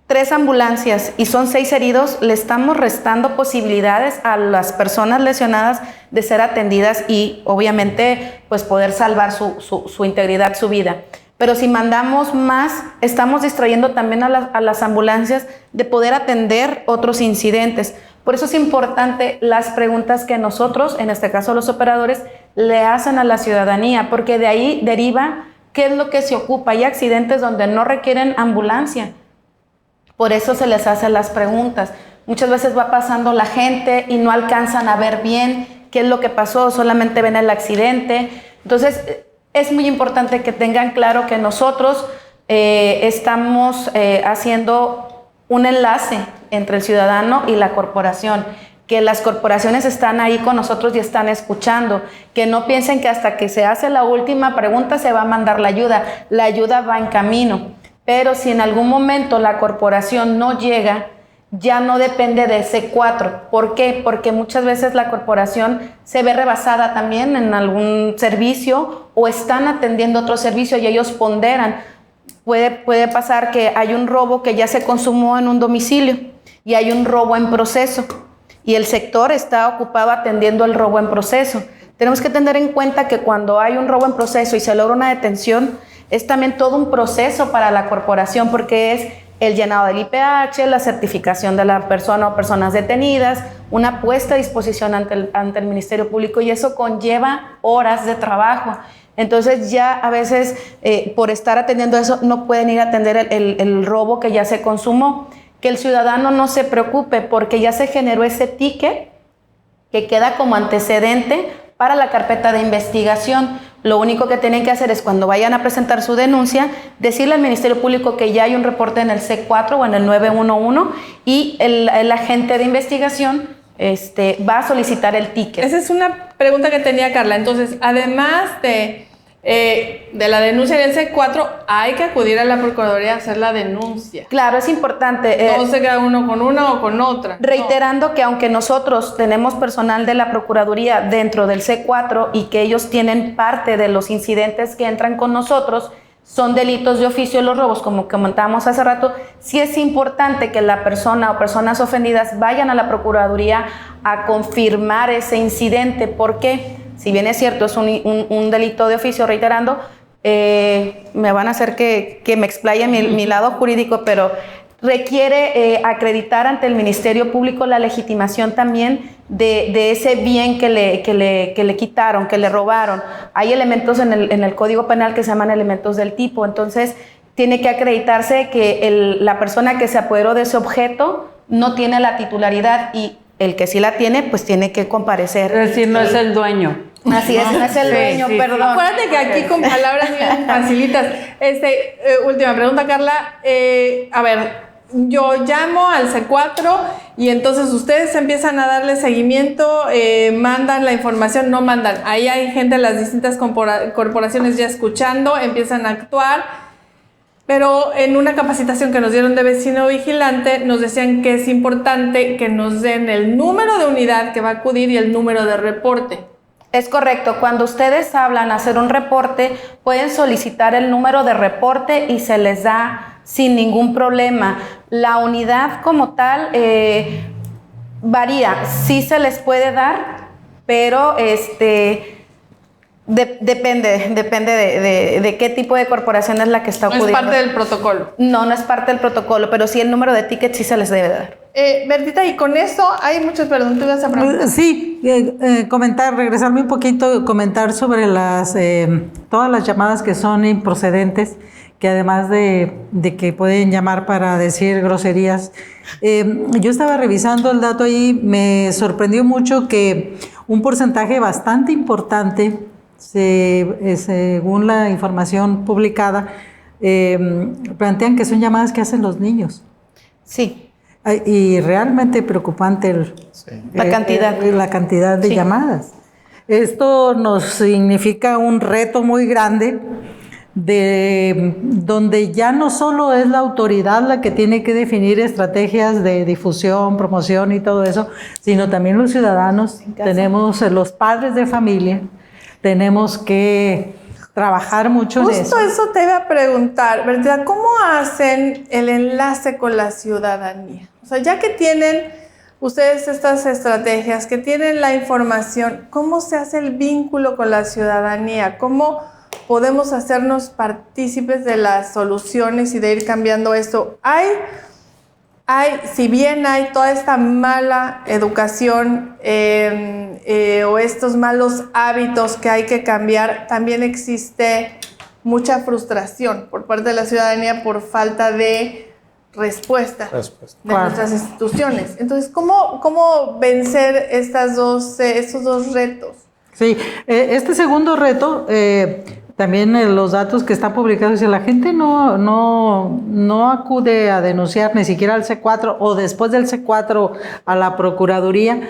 3 ambulancias y son 6 heridos, le estamos restando posibilidades a las personas lesionadas de ser atendidas y obviamente pues poder salvar su integridad, su vida. Pero si mandamos más, estamos distrayendo también a las ambulancias de poder atender otros incidentes. Por eso es importante las preguntas que nosotros, en este caso los operadores, le hacen a la ciudadanía, porque de ahí deriva qué es lo que se ocupa. Hay accidentes donde no requieren ambulancia. Por eso se les hacen las preguntas. Muchas veces va pasando la gente y no alcanzan a ver bien qué es lo que pasó, solamente ven el accidente. Entonces, es muy importante que tengan claro que nosotros estamos haciendo un enlace entre el ciudadano y la corporación, que las corporaciones están ahí con nosotros y están escuchando, que no piensen que hasta que se hace la última pregunta se va a mandar la ayuda va en camino, pero si en algún momento la corporación no llega, ya no depende de C4. ¿Por qué? Porque muchas veces la corporación se ve rebasada también en algún servicio o están atendiendo otro servicio y ellos ponderan. Puede pasar que hay un robo que ya se consumó en un domicilio y hay un robo en proceso y el sector está ocupado atendiendo el robo en proceso. Tenemos que tener en cuenta que cuando hay un robo en proceso y se logra una detención, es también todo un proceso para la corporación, porque es el llenado del IPH, la certificación de la persona o personas detenidas, una puesta a disposición ante el Ministerio Público, y eso conlleva horas de trabajo. Entonces ya a veces por estar atendiendo eso no pueden ir a atender el robo que ya se consumó. Que el ciudadano no se preocupe porque ya se generó ese ticket que queda como antecedente para la carpeta de investigación. Lo único que tienen que hacer es, cuando vayan a presentar su denuncia, decirle al Ministerio Público que ya hay un reporte en el C4 o en el 911 y el agente de investigación va a solicitar el ticket. Esa es una pregunta que tenía Carla. Entonces, además de la denuncia del C4, hay que acudir a la Procuraduría a hacer la denuncia. Claro, es importante. No se queda uno con una o con otra. Reiterando que aunque nosotros tenemos personal de la Procuraduría dentro del C4 y que ellos tienen parte de los incidentes que entran con nosotros, son delitos de oficio los robos, como comentábamos hace rato, sí es importante que la persona o personas ofendidas vayan a la Procuraduría a confirmar ese incidente. ¿Por qué? Si bien es cierto, es un delito de oficio, reiterando, me van a hacer que me explaye mi lado jurídico, pero requiere acreditar ante el Ministerio Público la legitimación también de ese bien que le quitaron, que le robaron. Hay elementos en el Código Penal que se llaman elementos del tipo, entonces tiene que acreditarse que la persona que se apoderó de ese objeto no tiene la titularidad, y El que sí la tiene, pues tiene que comparecer. Es decir, no es el dueño. Así es, no es el dueño, perdón. Acuérdate que aquí con palabras bien facilitas. Última pregunta, Carla. A ver, yo llamo al C4 y entonces ustedes empiezan a darle seguimiento, mandan la información, no mandan. Ahí hay gente de las distintas corporaciones ya escuchando, empiezan a actuar. Pero en una capacitación que nos dieron de vecino vigilante, nos decían que es importante que nos den el número de unidad que va a acudir y el número de reporte. Es correcto. Cuando ustedes hablan a hacer un reporte, pueden solicitar el número de reporte y se les da sin ningún problema. La unidad como tal varía. Sí se les puede dar, pero depende de qué tipo de corporación es la que está acudiendo. No es parte del protocolo. No es parte del protocolo, pero sí el número de tickets sí se les debe dar. Bertita, y con eso hay muchas preguntas. ¿Tú ibas a preguntar? Sí, regresarme un poquito, comentar sobre todas las llamadas que son improcedentes, que además de que pueden llamar para decir groserías. Yo estaba revisando el dato ahí, me sorprendió mucho que un porcentaje bastante importante, según la información publicada, plantean que son llamadas que hacen los niños. Sí. Y realmente preocupante la cantidad de llamadas. Esto nos significa un reto muy grande, donde ya no solo es la autoridad la que tiene que definir estrategias de difusión, promoción y todo eso, sino también los ciudadanos, tenemos los padres de familia, tenemos que trabajar mucho en eso. Justo eso te iba a preguntar, ¿verdad? ¿Cómo hacen el enlace con la ciudadanía? O sea, ya que tienen ustedes estas estrategias, que tienen la información, ¿cómo se hace el vínculo con la ciudadanía? ¿Cómo podemos hacernos partícipes de las soluciones y de ir cambiando esto? Si bien hay toda esta mala educación o estos malos hábitos que hay que cambiar, también existe mucha frustración por parte de la ciudadanía por falta de respuesta de nuestras instituciones. Entonces, ¿cómo vencer estos dos retos? Sí, este segundo reto, también los datos que están publicados, si la gente no acude a denunciar ni siquiera al C4 o después del C4 a la Procuraduría,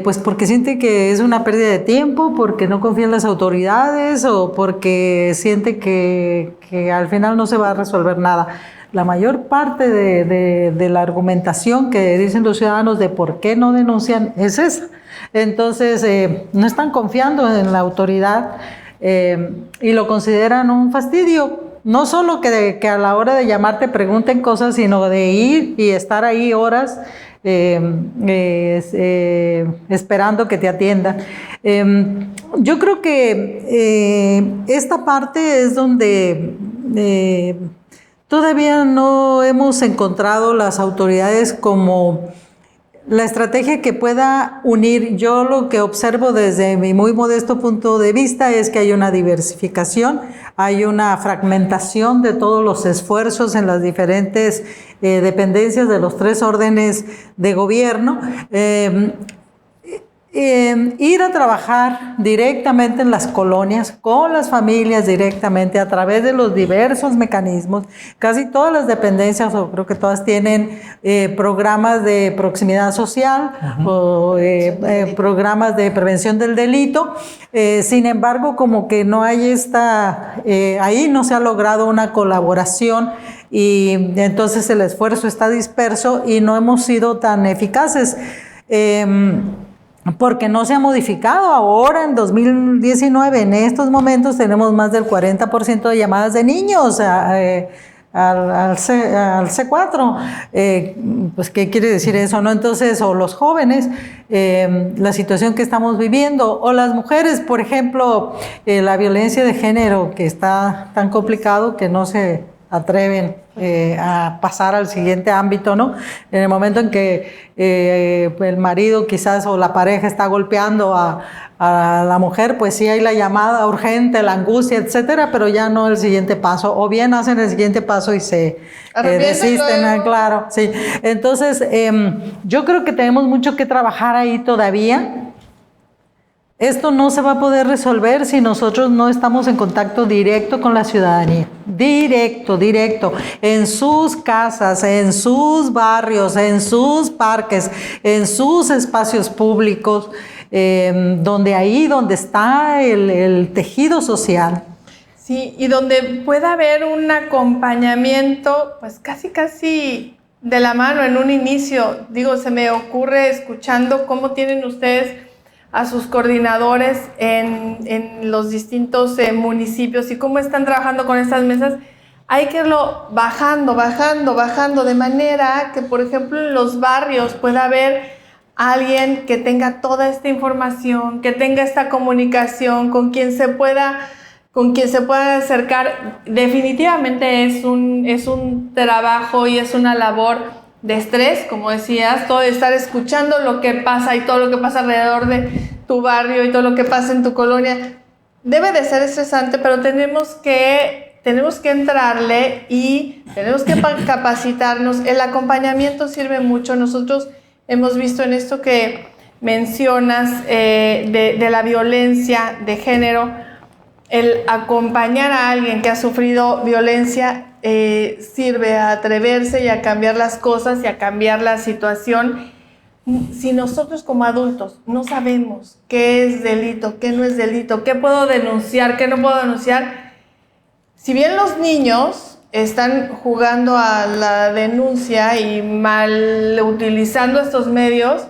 pues porque siente que es una pérdida de tiempo, porque no confía en las autoridades o porque siente que al final no se va a resolver nada. La mayor parte de la argumentación que dicen los ciudadanos de por qué no denuncian es esa. Entonces, no están confiando en la autoridad y lo consideran un fastidio. No solo que a la hora de llamar te pregunten cosas, sino de ir y estar ahí horas esperando que te atiendan. Yo creo que esta parte es donde todavía no hemos encontrado las autoridades como la estrategia que pueda unir. Yo lo que observo desde mi muy modesto punto de vista es que hay una diversificación, hay una fragmentación de todos los esfuerzos en las diferentes dependencias de los 3 órdenes de gobierno. Ir a trabajar directamente en las colonias, con las familias directamente, a través de los diversos mecanismos. Casi todas las dependencias, o creo que todas, tienen programas de proximidad social o programas de prevención del delito. Sin embargo, como que no hay ahí no se ha logrado una colaboración y entonces el esfuerzo está disperso y no hemos sido tan eficaces. Porque no se ha modificado. Ahora en 2019, en estos momentos, tenemos más del 40% de llamadas de niños al C4. Pues, ¿qué quiere decir eso, no? Entonces, o los jóvenes, la situación que estamos viviendo, o las mujeres, por ejemplo, la violencia de género, que está tan complicado que no se atreven a pasar al siguiente ámbito, ¿no? En el momento en que el marido quizás o la pareja está golpeando a la mujer, pues sí hay la llamada urgente, la angustia, etcétera, pero ya no el siguiente paso, o bien hacen el siguiente paso y se desisten, claro, sí. Entonces, yo creo que tenemos mucho que trabajar ahí todavía. Esto no se va a poder resolver si nosotros no estamos en contacto directo con la ciudadanía. Directo, en sus casas, en sus barrios, en sus parques, en sus espacios públicos, donde está el tejido social. Sí, y donde pueda haber un acompañamiento, pues casi de la mano en un inicio. Digo, se me ocurre escuchando cómo tienen ustedes a sus coordinadores en los distintos municipios y cómo están trabajando con estas mesas. Hay que irlo bajando, de manera que, por ejemplo, en los barrios pueda haber alguien que tenga toda esta información, que tenga esta comunicación, con quien se pueda acercar. Definitivamente es un trabajo y es una labor de estrés, como decías, todo de estar escuchando lo que pasa y todo lo que pasa alrededor de tu barrio y todo lo que pasa en tu colonia. Debe de ser estresante, pero tenemos que entrarle y tenemos que capacitarnos. El acompañamiento sirve mucho. Nosotros hemos visto en esto que mencionas de la violencia de género, el acompañar a alguien que ha sufrido violencia sirve a atreverse y a cambiar las cosas y a cambiar la situación. Si nosotros como adultos no sabemos qué es delito, qué no es delito, qué puedo denunciar, qué no puedo denunciar, si bien los niños están jugando a la denuncia y mal utilizando estos medios,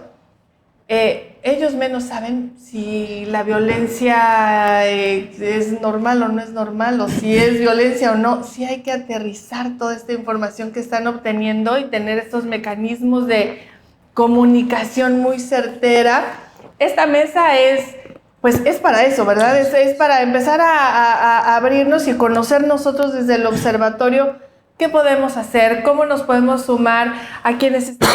ellos menos saben si la violencia es normal o no es normal, o si es violencia o no. Sí hay que aterrizar toda esta información que están obteniendo y tener estos mecanismos de comunicación muy certera. Esta mesa es para eso, ¿verdad? Es para empezar a abrirnos y conocer nosotros desde el observatorio qué podemos hacer, cómo nos podemos sumar a quienes están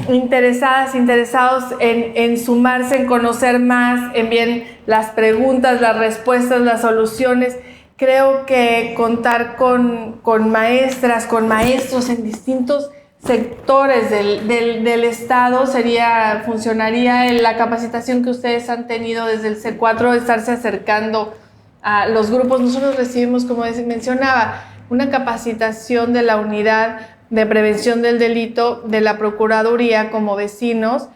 interesados en sumarse, en conocer más, en bien las preguntas, las respuestas, las soluciones. Creo que contar con maestras, con maestros en distintos sectores del Estado funcionaría en la capacitación que ustedes han tenido desde el C4, estarse acercando a los grupos. Nosotros recibimos, como mencionaba, una capacitación de la unidad de prevención del delito de la Procuraduría como vecinos,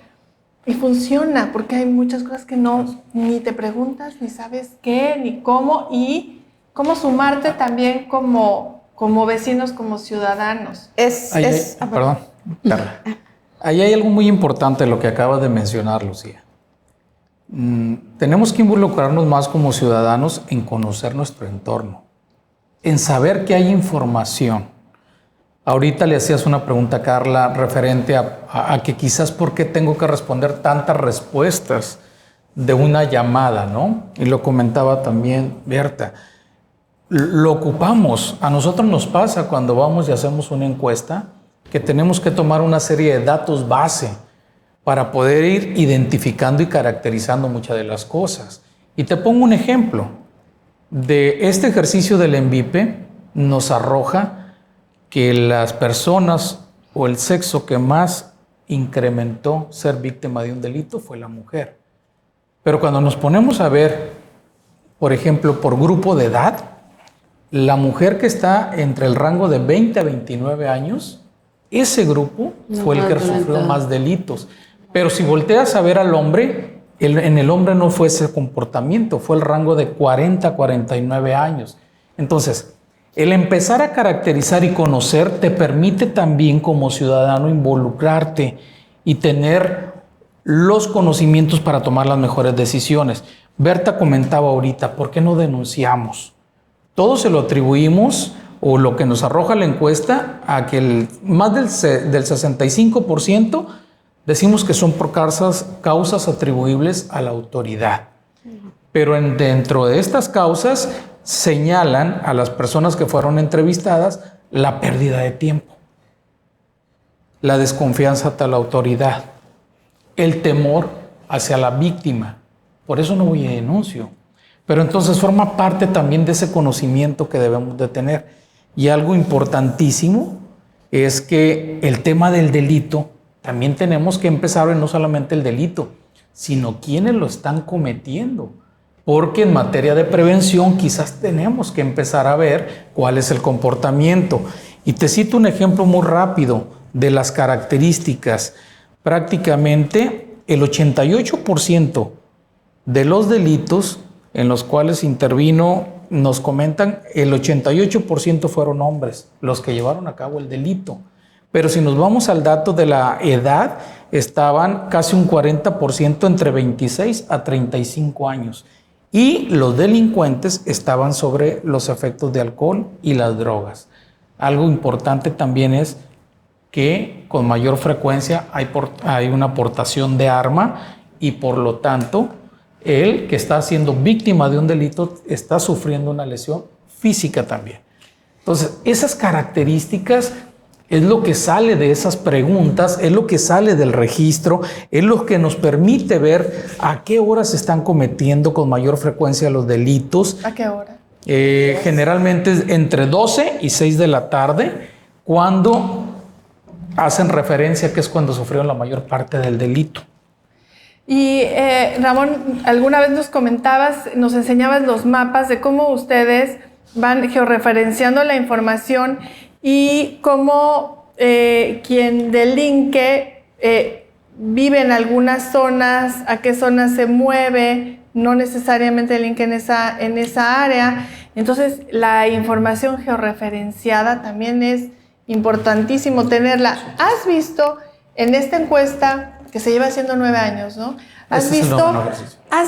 y funciona porque hay muchas cosas que ni te preguntas, ni sabes qué, ni cómo, y cómo sumarte también como vecinos, como ciudadanos. Perdón, Carla. Ahí hay algo muy importante lo que acabas de mencionar, Lucía. Tenemos que involucrarnos más como ciudadanos en conocer nuestro entorno, en saber que hay información. Ahorita le hacías una pregunta a Carla referente a que quizás por qué tengo que responder tantas respuestas de una llamada, ¿no? Y lo comentaba también Berta. Lo ocupamos. A nosotros nos pasa cuando vamos y hacemos una encuesta que tenemos que tomar una serie de datos base para poder ir identificando y caracterizando muchas de las cosas. Y te pongo un ejemplo. De este ejercicio del ENVIPE nos arroja que las personas o el sexo que más incrementó ser víctima de un delito fue la mujer. Pero cuando nos ponemos a ver, por ejemplo, por grupo de edad, la mujer que está entre el rango de 20 a 29 años, ese grupo fue el que sufrió más delitos. Pero si volteas a ver al hombre, en el hombre no fue ese comportamiento, fue el rango de 40 a 49 años. Entonces, el empezar a caracterizar y conocer te permite también como ciudadano involucrarte y tener los conocimientos para tomar las mejores decisiones. Berta comentaba ahorita, ¿por qué no denunciamos? Todo se lo atribuimos, o lo que nos arroja la encuesta, a que más del 65% decimos que son por causas atribuibles a la autoridad. Pero dentro de estas causas señalan a las personas que fueron entrevistadas la pérdida de tiempo, la desconfianza ante la autoridad, el temor hacia la víctima. Por eso no voy y denuncio. Pero entonces forma parte también de ese conocimiento que debemos de tener. Y algo importantísimo es que el tema del delito, también tenemos que empezar a ver no solamente el delito, sino quiénes lo están cometiendo. Porque en materia de prevención quizás tenemos que empezar a ver cuál es el comportamiento. Y te cito un ejemplo muy rápido de las características. Prácticamente el 88% de los delitos en los cuales intervino, nos comentan, el 88% fueron hombres los que llevaron a cabo el delito. Pero si nos vamos al dato de la edad, estaban casi un 40% entre 26 a 35 años. Y los delincuentes estaban sobre los efectos de alcohol y las drogas. Algo importante también es que con mayor frecuencia hay una aportación de arma y por lo tanto el que está siendo víctima de un delito está sufriendo una lesión física también. Entonces, esas características es lo que sale de esas preguntas, es lo que sale del registro, es lo que nos permite ver a qué horas se están cometiendo con mayor frecuencia los delitos. ¿A qué hora? Generalmente es entre 12 y 6 de la tarde, cuando hacen referencia que es cuando sufrieron la mayor parte del delito. Y Ramón, alguna vez nos comentabas, nos enseñabas los mapas de cómo ustedes van georreferenciando la información y cómo quien delinque vive en algunas zonas, a qué zonas se mueve, no necesariamente delinque en esa área. Entonces, la información georreferenciada también es importantísimo tenerla. ¿Has visto en esta encuesta que se lleva haciendo 9 años, ¿no? ¿Has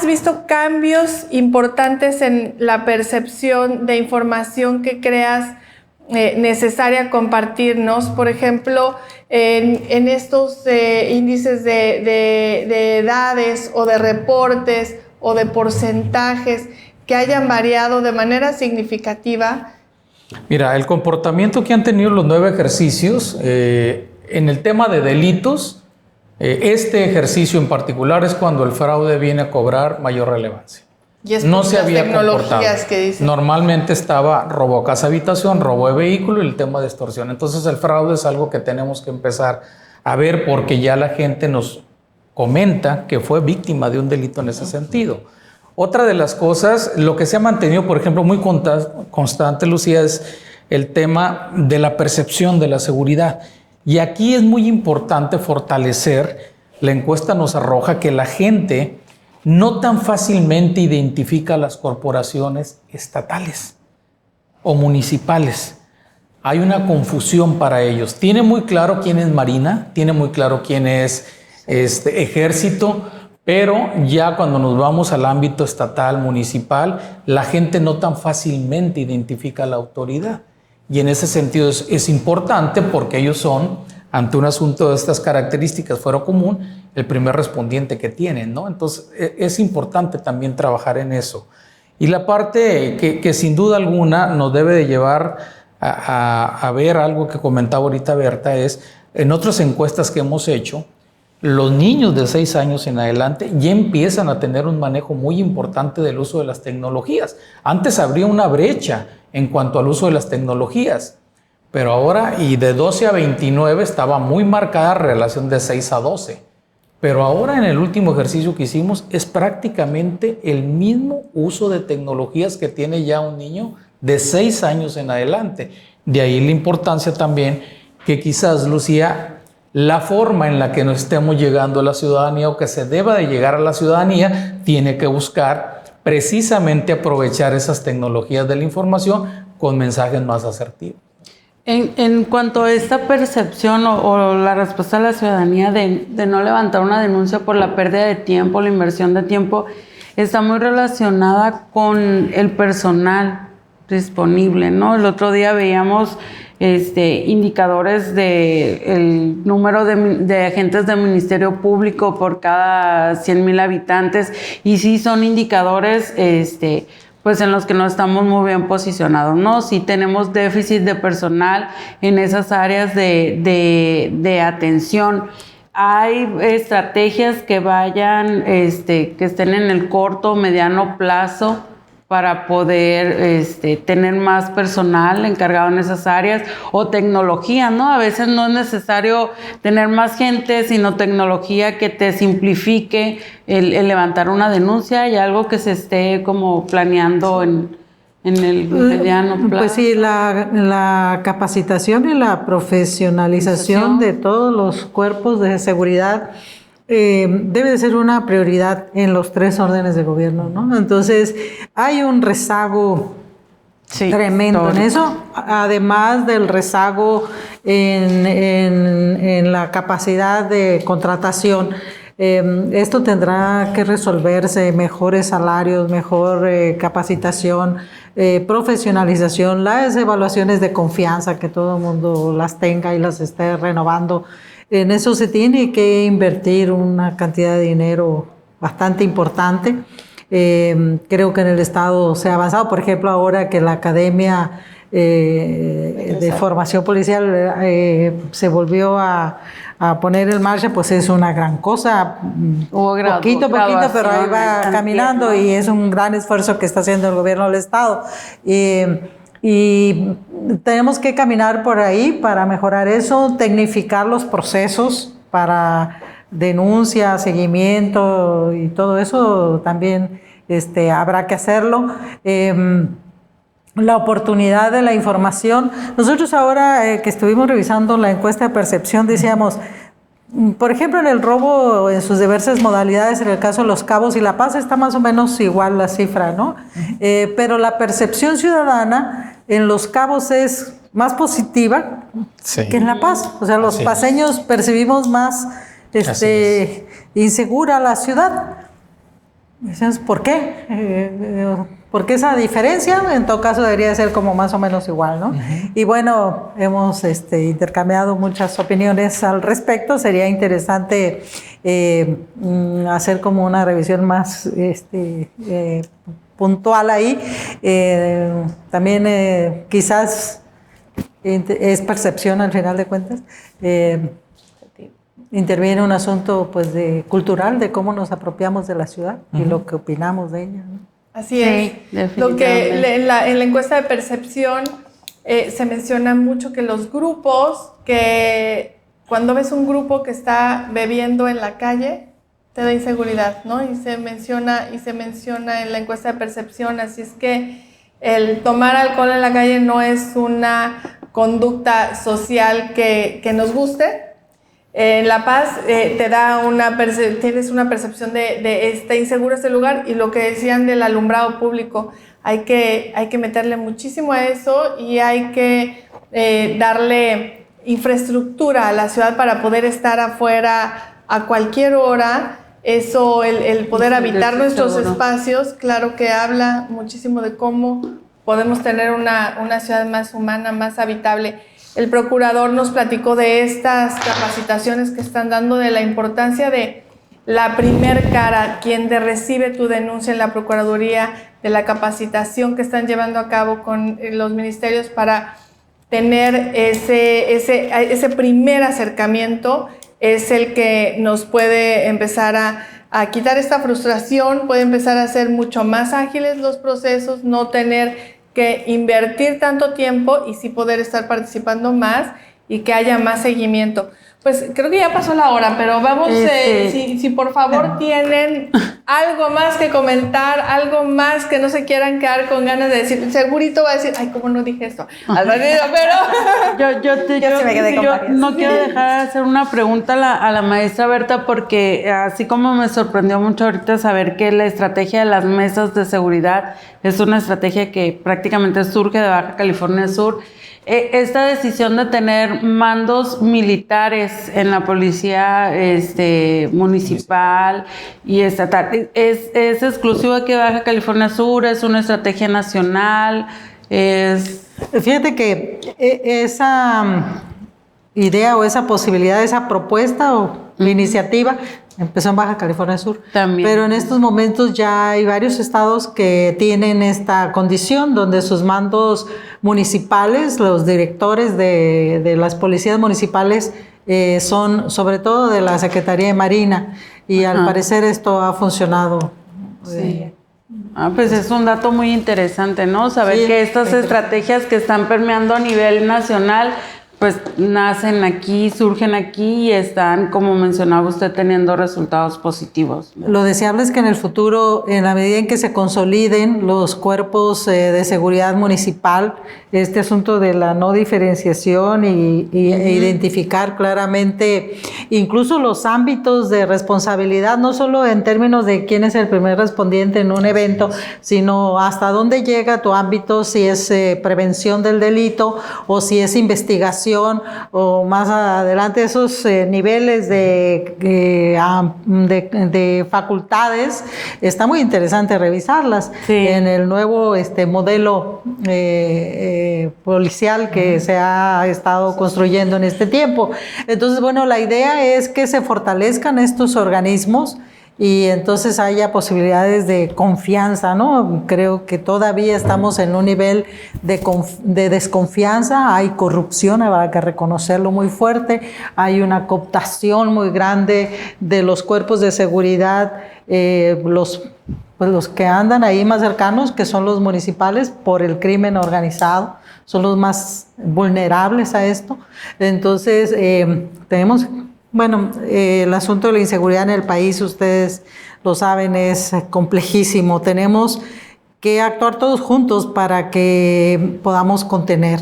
visto cambios importantes en la percepción de información que creas necesaria compartirnos? Por ejemplo, en estos índices de edades o de reportes o de porcentajes que hayan variado de manera significativa. Mira, el comportamiento que han tenido los 9 ejercicios en el tema de delitos, este ejercicio en particular es cuando el fraude viene a cobrar mayor relevancia. Y es no se había comportado. Que dicen. Normalmente estaba robo a casa habitación, robo de vehículo y el tema de extorsión. Entonces el fraude es algo que tenemos que empezar a ver porque ya la gente nos comenta que fue víctima de un delito en ese sentido. Otra de las cosas, lo que se ha mantenido, por ejemplo, muy constante, Lucía, es el tema de la percepción de la seguridad. Y aquí es muy importante fortalecer, la encuesta nos arroja que la gente no tan fácilmente identifica las corporaciones estatales o municipales. Hay una confusión para ellos. Tiene muy claro quién es Marina, tiene muy claro quién es Ejército, pero ya cuando nos vamos al ámbito estatal, municipal, la gente no tan fácilmente identifica la autoridad. Y en ese sentido es importante porque ellos son, ante un asunto de estas características fuero común, el primer respondiente que tienen, ¿no? Entonces es importante también trabajar en eso. Y la parte que sin duda alguna nos debe de llevar a ver algo que comentaba ahorita Berta es, en otras encuestas que hemos hecho, los niños de 6 años en adelante ya empiezan a tener un manejo muy importante del uso de las tecnologías. Antes habría una brecha en cuanto al uso de las tecnologías, pero ahora, y de 12 a 29 estaba muy marcada la relación de 6 a 12. Pero ahora en el último ejercicio que hicimos es prácticamente el mismo uso de tecnologías que tiene ya un niño de 6 años en adelante. De ahí la importancia también que quizás, Lucía, la forma en la que nos estemos llegando a la ciudadanía o que se deba de llegar a la ciudadanía tiene que buscar precisamente aprovechar esas tecnologías de la información con mensajes más asertivos. En cuanto a esta percepción o la respuesta de la ciudadanía de no levantar una denuncia por la pérdida de tiempo, la inversión de tiempo, está muy relacionada con el personal disponible, ¿no? El otro día veíamos indicadores de el número de agentes del Ministerio Público por cada 100,000 habitantes y sí son indicadores pues en los que no estamos muy bien posicionados, ¿no? Sí tenemos déficit de personal en esas áreas de atención. Hay estrategias que vayan, que estén en el corto o mediano plazo para poder tener más personal encargado en esas áreas, o tecnología, ¿no? A veces no es necesario tener más gente, sino tecnología que te simplifique el levantar una denuncia, y algo que se esté como planeando en el mediano plazo. Pues sí, la capacitación y la profesionalización de todos los cuerpos de seguridad debe de ser una prioridad en los 3 órdenes de gobierno, ¿no? Entonces, hay un rezago tremendo en eso, además del rezago en la capacidad de contratación. Esto tendrá que resolverse, mejores salarios, mejor capacitación, profesionalización, las evaluaciones de confianza, que todo el mundo las tenga y las esté renovando. En eso se tiene que invertir una cantidad de dinero bastante importante. Creo que en el Estado se ha avanzado. Por ejemplo, ahora que la Academia de Formación Policial se volvió a poner en marcha, pues es una gran cosa. Poquito a poquito, pero ahí va caminando, y es un gran esfuerzo que está haciendo el gobierno del Estado. Y tenemos que caminar por ahí para mejorar eso, tecnificar los procesos para denuncia, seguimiento y todo eso también habrá que hacerlo. La oportunidad de la información. Nosotros ahora que estuvimos revisando la encuesta de percepción decíamos, por ejemplo, en el robo en sus diversas modalidades, en el caso de Los Cabos y La Paz está más o menos igual la cifra, ¿no? Pero la percepción ciudadana en Los Cabos es más positiva que en La Paz. O sea, los paseños percibimos más insegura la ciudad. Entonces, ¿por qué? ¿Por qué esa diferencia? En todo caso debería ser como más o menos igual, ¿no? Y bueno, hemos intercambiado muchas opiniones al respecto. Sería interesante hacer como una revisión más puntual ahí. También quizás es percepción al final de cuentas. Interviene un asunto pues cultural de cómo nos apropiamos de la ciudad y lo que opinamos de ella, ¿no? Así es. Lo que en la encuesta de percepción se menciona mucho que los grupos, que cuando ves un grupo que está bebiendo en la calle, te da inseguridad, ¿no? Y se menciona en la encuesta de percepción. Así es que el tomar alcohol en la calle no es una conducta social que nos guste. En La Paz te da tienes una percepción de está inseguro este lugar, y lo que decían del alumbrado público, hay que meterle muchísimo a eso, y hay que darle infraestructura a la ciudad para poder estar afuera a cualquier hora. Eso, el poder habitar nuestros espacios, claro que habla muchísimo de cómo podemos tener una ciudad más humana, más habitable. El procurador nos platicó de estas capacitaciones que están dando, de la importancia de la primer cara, quien recibe tu denuncia en la Procuraduría, de la capacitación que están llevando a cabo con los ministerios para tener ese primer acercamiento, es el que nos puede empezar a quitar esta frustración, puede empezar a ser mucho más ágiles los procesos, no tener que invertir tanto tiempo y sí poder estar participando más y que haya más seguimiento. Pues creo que ya pasó la hora, pero vamos, si por favor tienen algo más que comentar, algo más que no se quieran quedar con ganas de decir, segurito va a decir, ay, ¿cómo no dije esto? Al ratito, pero yo no quiero dejar de hacer una pregunta a la maestra Berta, porque así como me sorprendió mucho ahorita saber que la estrategia de las mesas de seguridad es una estrategia que prácticamente surge de Baja California Sur. Esta decisión de tener mandos militares en la policía municipal y estatal, ¿es exclusivo de que Baja California Sur? ¿Es una estrategia nacional? Fíjate que idea o esa posibilidad, esa propuesta o iniciativa. Empezó en Baja California Sur. También. Pero en estos momentos ya hay varios estados que tienen esta condición, donde sus mandos municipales, los directores de las policías municipales, son sobre todo de la Secretaría de Marina. Y al parecer esto ha funcionado. Sí. Pues es un dato muy interesante, ¿no? Saber que estas estrategias que están permeando a nivel nacional, pues nacen aquí, surgen aquí y están, como mencionaba usted, teniendo resultados positivos. Lo deseable es que en el futuro, en la medida en que se consoliden los cuerpos de seguridad municipal, este asunto de la no diferenciación e identificar claramente incluso los ámbitos de responsabilidad, no solo en términos de quién es el primer respondiente en un evento, sino hasta dónde llega tu ámbito, si es prevención del delito o si es investigación, o más adelante esos niveles de facultades. Está muy interesante revisarlas en el nuevo modelo policial que se ha estado construyendo en este tiempo. Entonces, bueno, la idea es que se fortalezcan estos organismos y entonces haya posibilidades de confianza, ¿no? Creo que todavía estamos en un nivel de desconfianza, hay corrupción, habrá que reconocerlo muy fuerte, hay una cooptación muy grande de los cuerpos de seguridad, los que andan ahí más cercanos, que son los municipales, por el crimen organizado, son los más vulnerables a esto. Entonces, tenemos... Bueno, el asunto de la inseguridad en el país, ustedes lo saben, es complejísimo. Tenemos que actuar todos juntos para que podamos contener.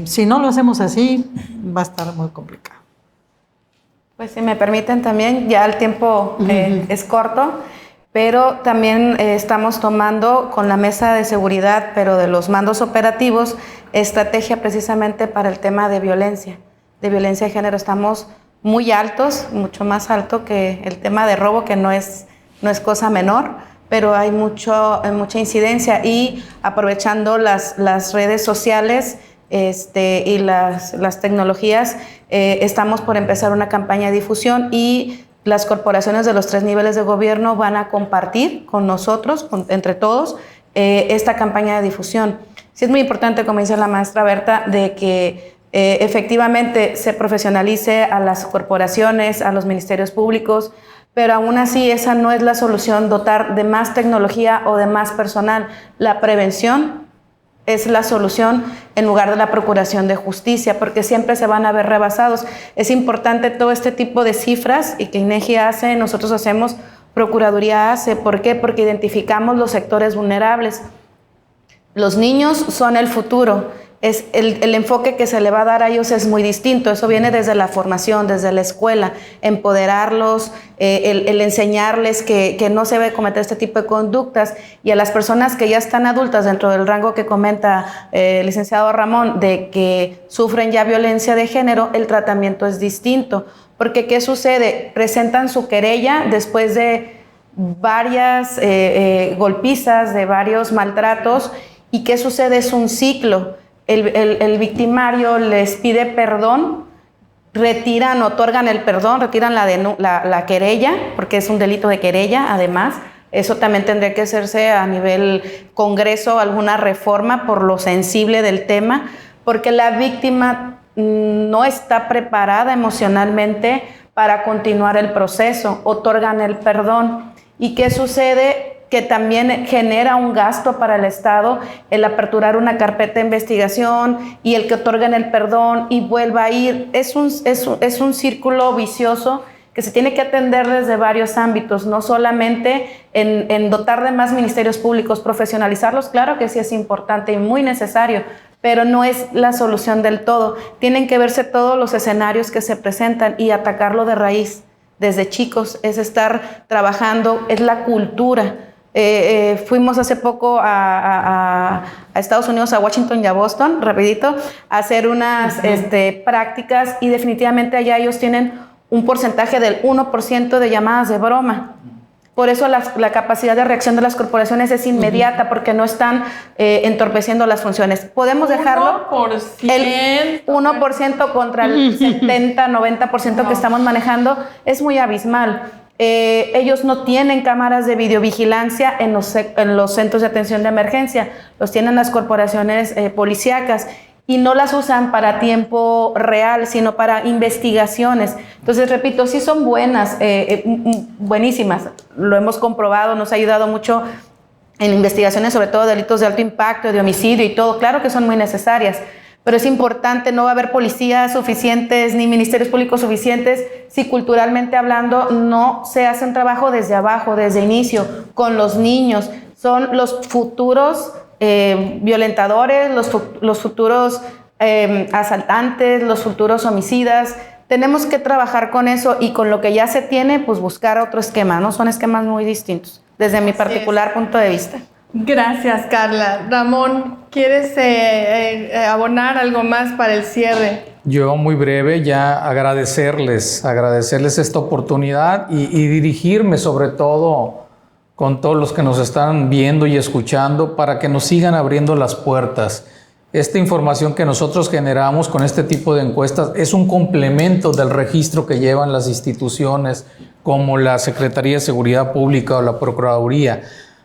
Si no lo hacemos así, va a estar muy complicado. Pues si me permiten también, ya el tiempo es corto, pero también estamos tomando con la mesa de seguridad, pero de los mandos operativos, estrategia precisamente para el tema de violencia de género. Estamos muy altos, mucho más alto que el tema de robo, que no es cosa menor, pero hay mucha incidencia, y aprovechando las redes sociales y las tecnologías, estamos por empezar una campaña de difusión, y las corporaciones de los 3 niveles de gobierno van a compartir con nosotros, entre todos, esta campaña de difusión. Sí es muy importante, como dice la maestra Berta, de que efectivamente se profesionalice a las corporaciones, a los ministerios públicos, pero aún así esa no es la solución, dotar de más tecnología o de más personal. La prevención es la solución en lugar de la procuración de justicia, porque siempre se van a ver rebasados. Es importante todo este tipo de cifras, y que INEGI hace, nosotros hacemos, Procuraduría hace. ¿Por qué? Porque identificamos los sectores vulnerables. Los niños son el futuro. El enfoque que se le va a dar a ellos es muy distinto. Eso viene desde la formación, desde la escuela, empoderarlos, el enseñarles que no se debe cometer este tipo de conductas, y a las personas que ya están adultas dentro del rango que comenta el licenciado Ramón, de que sufren ya violencia de género, el tratamiento es distinto. Porque ¿qué sucede? Presentan su querella después de varias golpizas, de varios maltratos, y ¿qué sucede? Es un ciclo. El victimario les pide perdón, otorgan el perdón, retiran la querella, porque es un delito de querella, además. Eso también tendría que hacerse a nivel Congreso, alguna reforma por lo sensible del tema, porque la víctima no está preparada emocionalmente para continuar el proceso. Otorgan el perdón. ¿Y qué sucede? Que también genera un gasto para el Estado el aperturar una carpeta de investigación, y el que otorguen el perdón y vuelva a ir. Es un círculo vicioso que se tiene que atender desde varios ámbitos, no solamente en dotar de más ministerios públicos, profesionalizarlos. Claro que sí es importante y muy necesario, pero no es la solución del todo. Tienen que verse todos los escenarios que se presentan y atacarlo de raíz. Desde chicos es estar trabajando, es la cultura. Fuimos hace poco a Estados Unidos, a Washington y a Boston, rapidito, a hacer unas prácticas, y definitivamente allá ellos tienen un porcentaje del 1% de llamadas de broma. Por eso la capacidad de reacción de las corporaciones es inmediata, porque no están entorpeciendo las funciones. Podemos dejarlo 1%. el 1% contra el 70, 90% que estamos manejando, es muy abismal. Ellos no tienen cámaras de videovigilancia en los centros de atención de emergencia, los tienen las corporaciones policíacas, y no las usan para tiempo real, sino para investigaciones. Entonces, repito, sí son buenas, buenísimas. Lo hemos comprobado, nos ha ayudado mucho en investigaciones, sobre todo delitos de alto impacto, de homicidio y todo. Claro que son muy necesarias, pero es importante, no va a haber policías suficientes ni ministerios públicos suficientes si culturalmente hablando no se hace un trabajo desde abajo, desde inicio, con los niños. Son los futuros violentadores, los futuros asaltantes, los futuros homicidas. Tenemos que trabajar con eso y con lo que ya se tiene, pues buscar otro esquema, ¿no? Son esquemas muy distintos, desde mi particular punto de vista. Gracias, Carla. Ramón, ¿quieres abonar algo más para el cierre? Yo muy breve ya agradecerles esta oportunidad y dirigirme sobre todo con todos los que nos están viendo y escuchando para que nos sigan abriendo las puertas. Esta información que nosotros generamos con este tipo de encuestas es un complemento del registro que llevan las instituciones como la Secretaría de Seguridad Pública o la Procuraduría,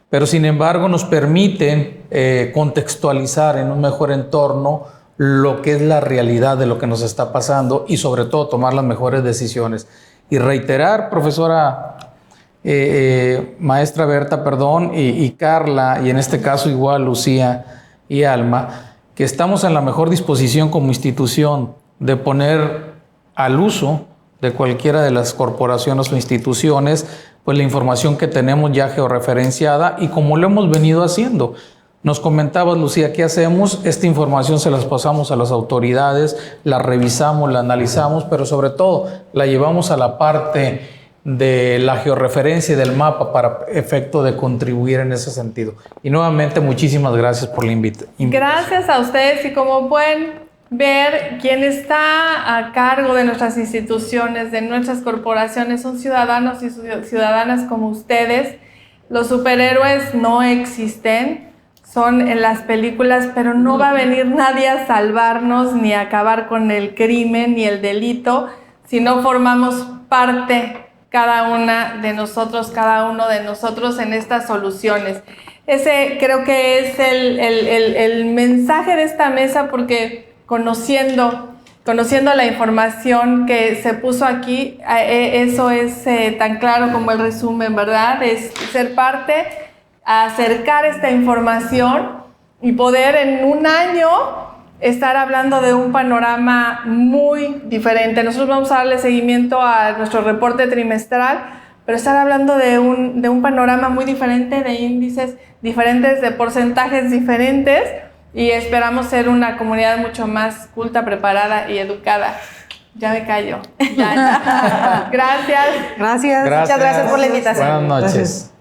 pero sin embargo nos permiten contextualizar en un mejor entorno lo que es la realidad de lo que nos está pasando y sobre todo tomar las mejores decisiones. Y reiterar, profesora, maestra Berta, perdón, y Carla, y en este caso igual Lucía y Alma, que estamos en la mejor disposición como institución de poner al uso de cualquiera de las corporaciones o instituciones pues la información que tenemos ya georreferenciada y como lo hemos venido haciendo. Nos comentabas, Lucía, ¿qué hacemos? Esta información se las pasamos a las autoridades, la revisamos, la analizamos, pero sobre todo la llevamos a la parte de la georreferencia y del mapa para efecto de contribuir en ese sentido. Y nuevamente, muchísimas gracias por la invitación. Gracias a ustedes, y como pueden ver, quien está a cargo de nuestras instituciones, de nuestras corporaciones, son ciudadanos y ciudadanas como ustedes. Los superhéroes no existen, son en las películas, pero no va a venir nadie a salvarnos ni a acabar con el crimen ni el delito si no formamos parte cada una de nosotros, cada uno de nosotros en estas soluciones. Ese creo que es el mensaje de esta mesa, porque conociendo la información que se puso aquí, eso es tan claro como el resumen, ¿verdad? Es ser parte, acercar esta información y poder en un año estar hablando de un panorama muy diferente. Nosotros vamos a darle seguimiento a nuestro reporte trimestral, pero estar hablando de un panorama muy diferente, de índices diferentes, de porcentajes diferentes, y esperamos ser una comunidad mucho más culta, preparada y educada. Ya me callo. Ya. Gracias. Gracias. Muchas gracias por la invitación. Buenas noches. Gracias.